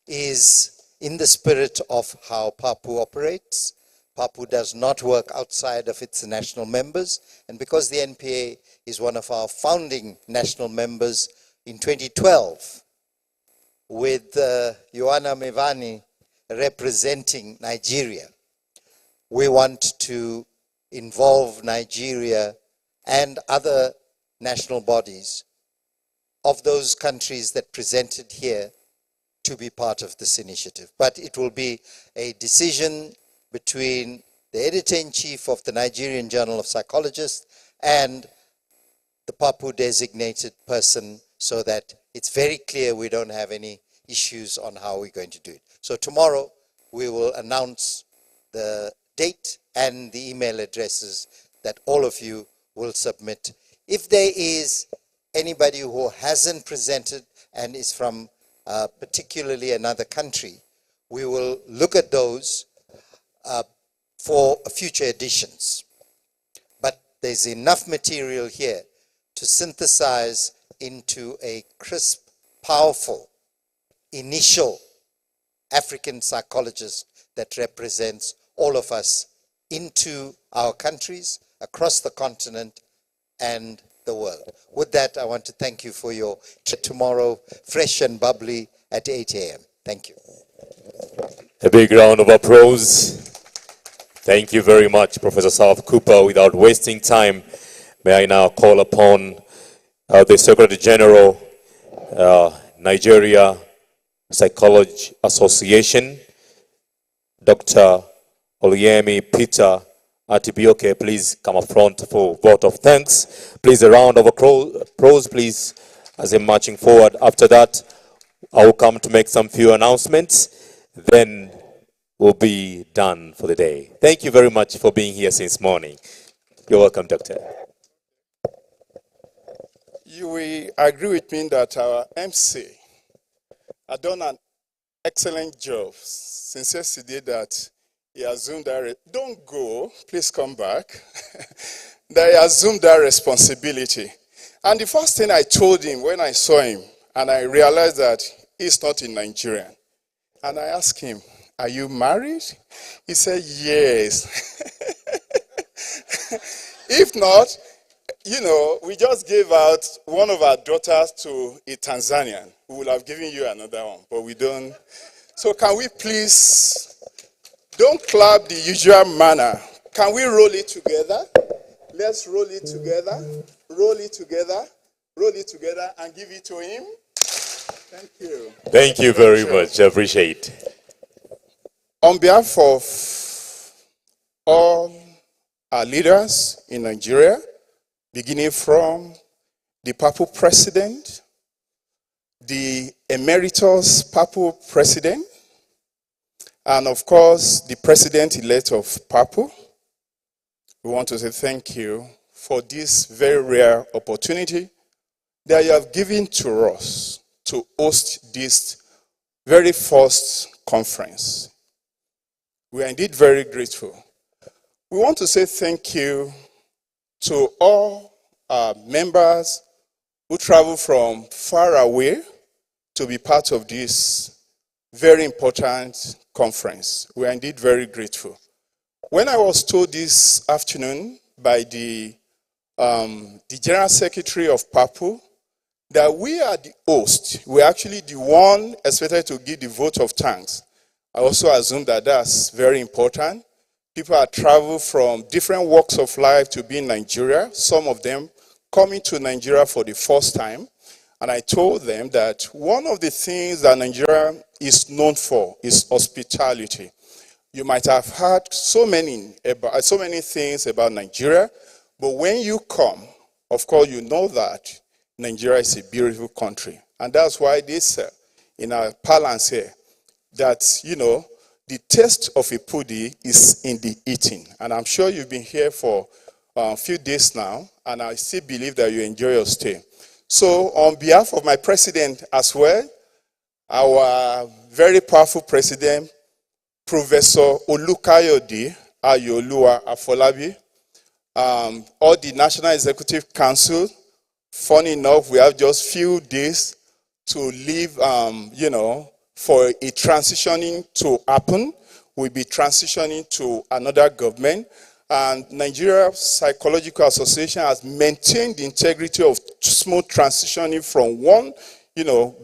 is in the spirit of how PAPU operates. PAPU does not work outside of its national members, and because the NPA is one of our founding national members, in 2012, with Ioana Mevani representing Nigeria, we want to involve Nigeria and other national bodies of those countries that presented here to be part of this initiative. But it will be a decision between the editor-in-chief of the Nigerian Journal of Psychologists and the PAPU designated person, so that it's very clear we don't have any issues on how we're going to do it. So tomorrow we will announce the date and the email addresses that all of you will submit. If there is anybody who hasn't presented and is from particularly another country, we will look at those for future editions. But there's enough material here to synthesize into a crisp, powerful, initial African psychologist that represents all of us into our countries, across the continent, and the world. With that, I want to thank you for your tomorrow, fresh and bubbly at 8 a.m. Thank you. A big round of applause. Thank you very much, Professor South Cooper. Without wasting time, may I now call upon the Secretary General, Nigeria Psychology Association, Dr. Oluyemi Peter Atibioke. Please come up front for vote of thanks. Please, a round of applause, please, as I'm marching forward. After that, I will come to make some few announcements. Then we'll be done for the day. Thank you very much for being here since morning. You're welcome, Doctor. You will agree with me that our MC had done an excellent job since yesterday, that he assumed that, don't go, please come back, that he assumed that responsibility. And the first thing I told him when I saw him, and I realized that he's not in Nigeria, and I asked him, are you married? He said, yes. If not, you know, we just gave out one of our daughters to a Tanzanian. We would have given you another one, but we don't. So can we please, don't clap the usual manner. Can we roll it together? Let's roll it together, roll it together, roll it together, and give it to him. Thank you. Thank you very much. I appreciate it. On behalf of all our leaders in Nigeria, beginning from the PAPU president, the emeritus PAPU president, and of course, the president-elect of PAPU, we want to say thank you for this very rare opportunity that you have given to us to host this very first conference. We are indeed very grateful. We want to say thank you to all our members who travel from far away to be part of this very important conference. We are indeed very grateful. When I was told this afternoon by the General Secretary of PAPU that we are the host, we're actually the one expected to give the vote of thanks, I also assume that that's very important. People are traveling from different walks of life to be in Nigeria, some of them coming to Nigeria for the first time. And I told them that one of the things that Nigeria is known for is hospitality. You might have heard so many things about Nigeria, But when you come, of course, you know that Nigeria is a beautiful country. And that's why this, in our parlance here, that, the taste of a pudding is in the eating. And I'm sure you've been here for a few days now, and I still believe that you enjoy your stay. So on behalf of my president as well, our very powerful president, Professor Olukayode Ayolua Afolabi, all the National Executive Council, funny enough, we have just few days to leave, for a transitioning to happen. We'll be transitioning to another government. And Nigeria Psychological Association has maintained the integrity of smooth transitioning from one,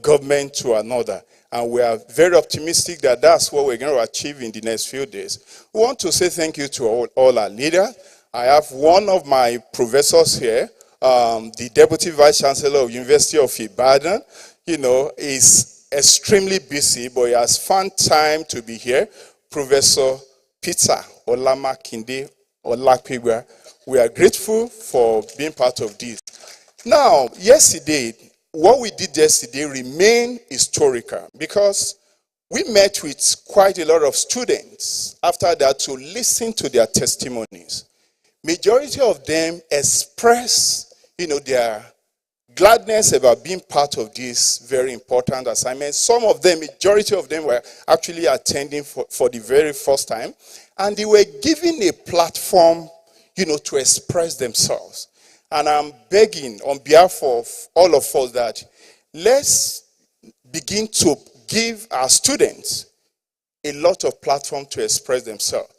government to another. And we are very optimistic that that's what we're going to achieve in the next few days. We want to say thank you to all our leaders. I have one of my professors here, the Deputy Vice Chancellor of University of Ibadan, is extremely busy, but he has found time to be here. Professor Peter Olamakinde Olakpegua. We are grateful for being part of this. Now, what we did yesterday remained historical because we met with quite a lot of students after that to listen to their testimonies. Majority of them expressed, their gladness about being part of this very important assignment. Some of them, majority of them were actually attending for the very first time. And they were given a platform, to express themselves. And I'm begging on behalf of all of us that let's begin to give our students a lot of platform to express themselves.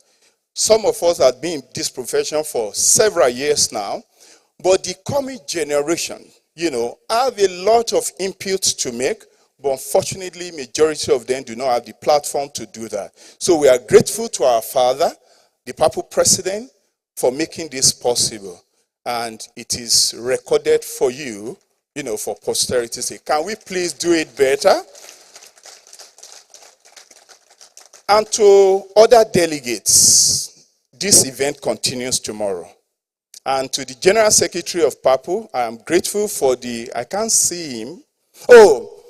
Some of us have been in this profession for several years now, but the coming generation, have a lot of input to make, but unfortunately, majority of them do not have the platform to do that. So we are grateful to our father, the Papal President, for making this possible. And it is recorded for you, for posterity's sake. Can we please do it better? And to other delegates, this event continues tomorrow. And to the General Secretary of PAPU, I am grateful for I can't see him. Oh,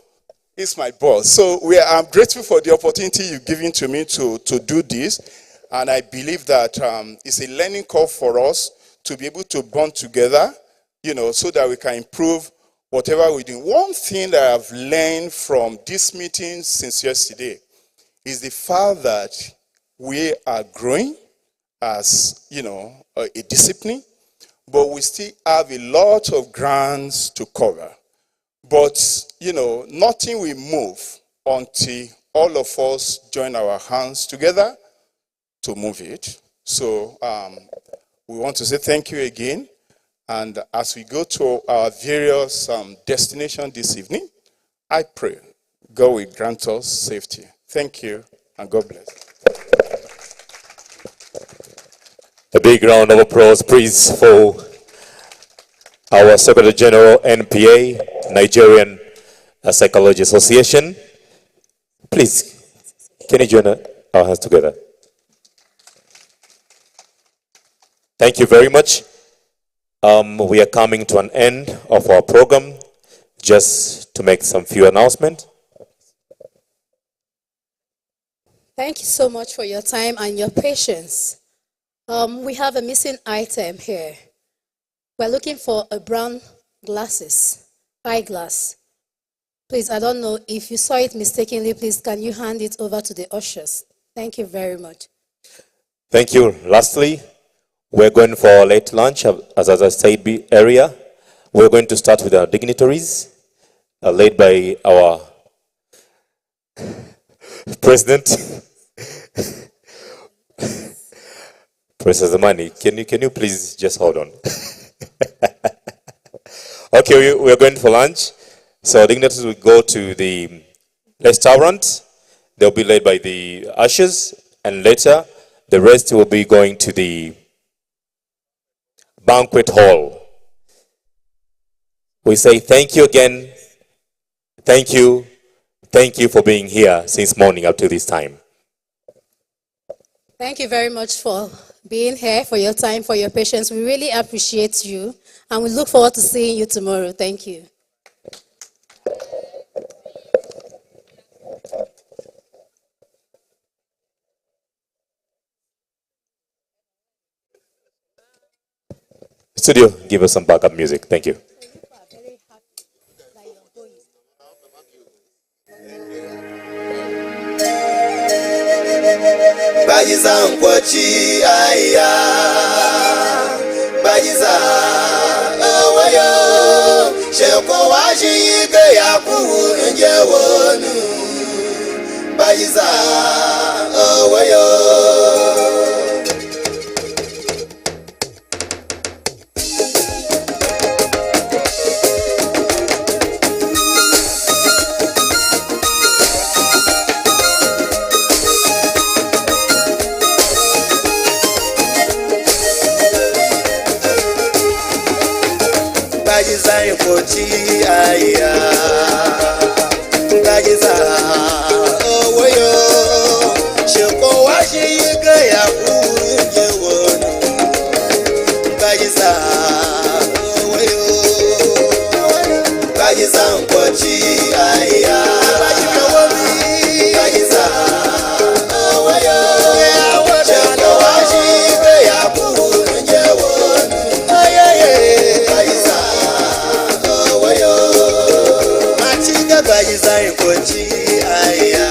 he's my boss. So I'm grateful for the opportunity you've given to me to do this. And I believe that it's a learning curve for us to be able to bond together, so that we can improve whatever we do. One thing that I've learned from this meeting since yesterday is the fact that we are growing as, a discipline, but we still have a lot of grounds to cover. But, nothing will move until all of us join our hands together to move it. So we want to say thank you again. And as we go to our various destinations this evening, I pray God will grant us safety. Thank you, and God bless. A big round of applause, please, for our Secretary General, NPA, Nigerian Psychology Association. Please, can you join our hands together? Thank you very much. We are coming to an end of our program. Just to make some few announcements. Thank you so much for your time and your patience. We have a missing item here. We're looking for a brown eyeglass. Please, I don't know if you saw it mistakenly, please, can you hand it over to the ushers? Thank you very much. Thank you. Lastly, we're going for our late lunch, as I said earlier. We're going to start with our dignitaries, led by our President. Professor Zamani, can you please just hold on? Okay, we're going for lunch. So our dignitaries will go to the restaurant. They'll be led by the ushers, and later the rest will be going to the banquet hall. We say thank you again. Thank you. Thank you for being here since morning up to this time. Thank you very much for being here, for your time, for your patience. We really appreciate you, and we look forward to seeing you tomorrow. Thank you. Studio, give us some backup music. Thank you. Bajiza nkwochi aya Bajiza awayo Sheko waji ike ya kuhu nje wonu Bajiza awayo Bajiza nkwochi aya Bajiza awayo Sheko waji ike ya kuhu nje wonu Bajiza awayo Bajiza nkwochi aya Bajiza awayo Sheko waji ike ya kuhu nje wonu Bajiza Machiga bajiza nkwochi aya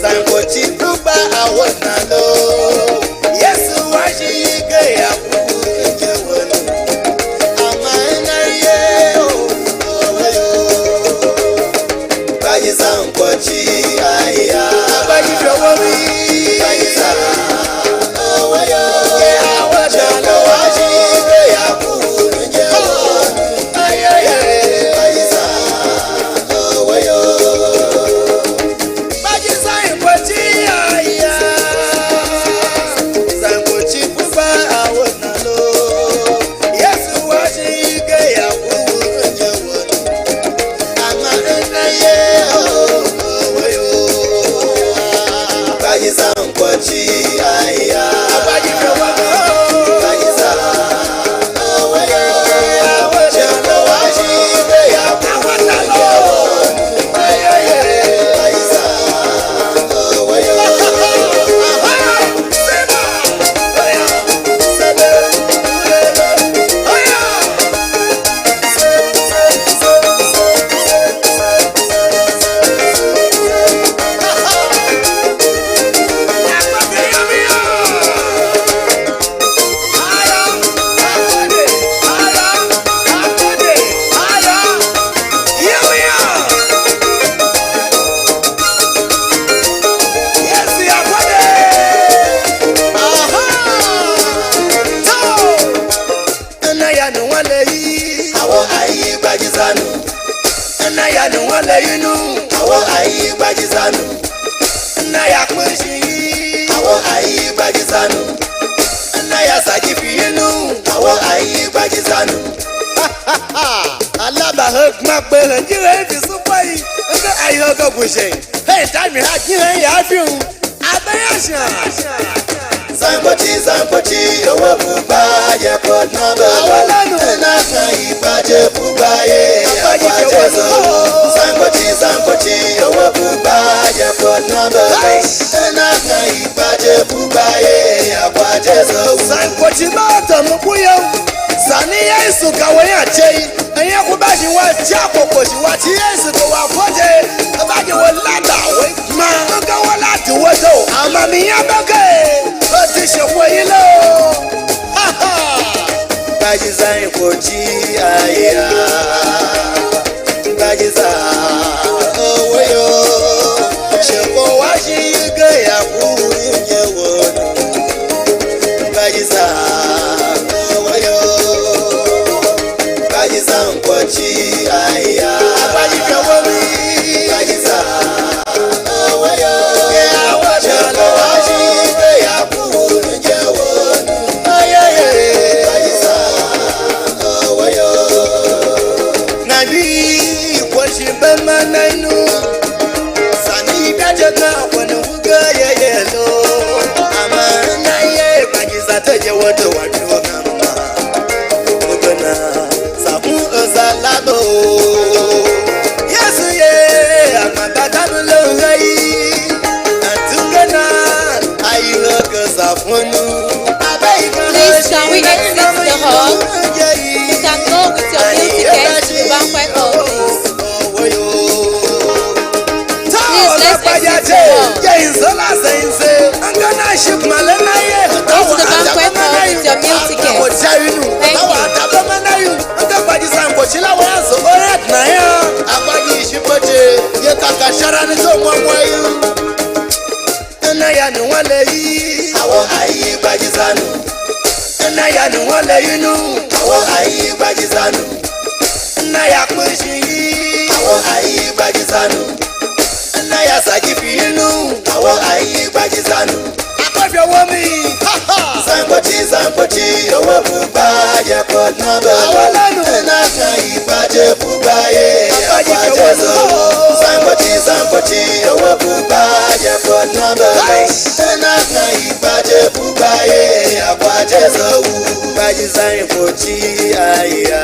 Zankwochi kuba awonalo Yesu waji ike ya kuhu nje wonu Amana ye Bajiza nkwochi aya Bajiza Bajiza Sheko waji ike ya kuhu nje wonu Bajiza Bajiza nkwochi aya Zankwochi kuba awonalo Yesu waji ike ya kuhu nje wonu Amana ye Bajiza nkwochi aya Bajiza Bajiza Sheko waji ike ya kuhu nje wonu Bajiza Zankwochi owo buba ye code number na ibaje buba ye abaje so Zankwochi owo buba ye code number na ibaje buba ye abaje so Zankwochi ma to mukuyo sani Yesu kawe ache enye ku ba ji wa ti akoko ji wa ti Yesu ko wa foje ba ji wo lada we ma ko wa lati wo to amami ya beke ti ṣòfò yìí lọ. Bajiza nkwochi aya Bajiza owoyo Sheko waji ike ya kuhu nje wonu Bajiza owoyo Bajiza nkwochi aya Bajiza Bajiza owoyo Sheko waji ike ya kuhu nje wonu Bajiza owoyo Nabi kwashi bema nainu Sani dajaga wanu wuga yeyelo Amana teje wodo wadu ngamba ogona sabu ozalabo yesu ye amabata no ngai atungana ayino kasafunu. Please, can we exit the hall? You can go with your meal tickets to the banquet hall, please. Please, let's exit the hall. Go to the banquet hall with your meal tickets. Thank you. Na ya nu wale yinu awo ayi gbajizanu na ya kushi awo ayi gbajizanu na ya sakifi yinu awo ayi gbajizanu akofio womi zampochi owo buba je ko na ba awolanu na ka ibaje buba ye abaje zo zampochi owo buba je ko na ba na ka ibaje buba ye abaje zo bajizani pochi aya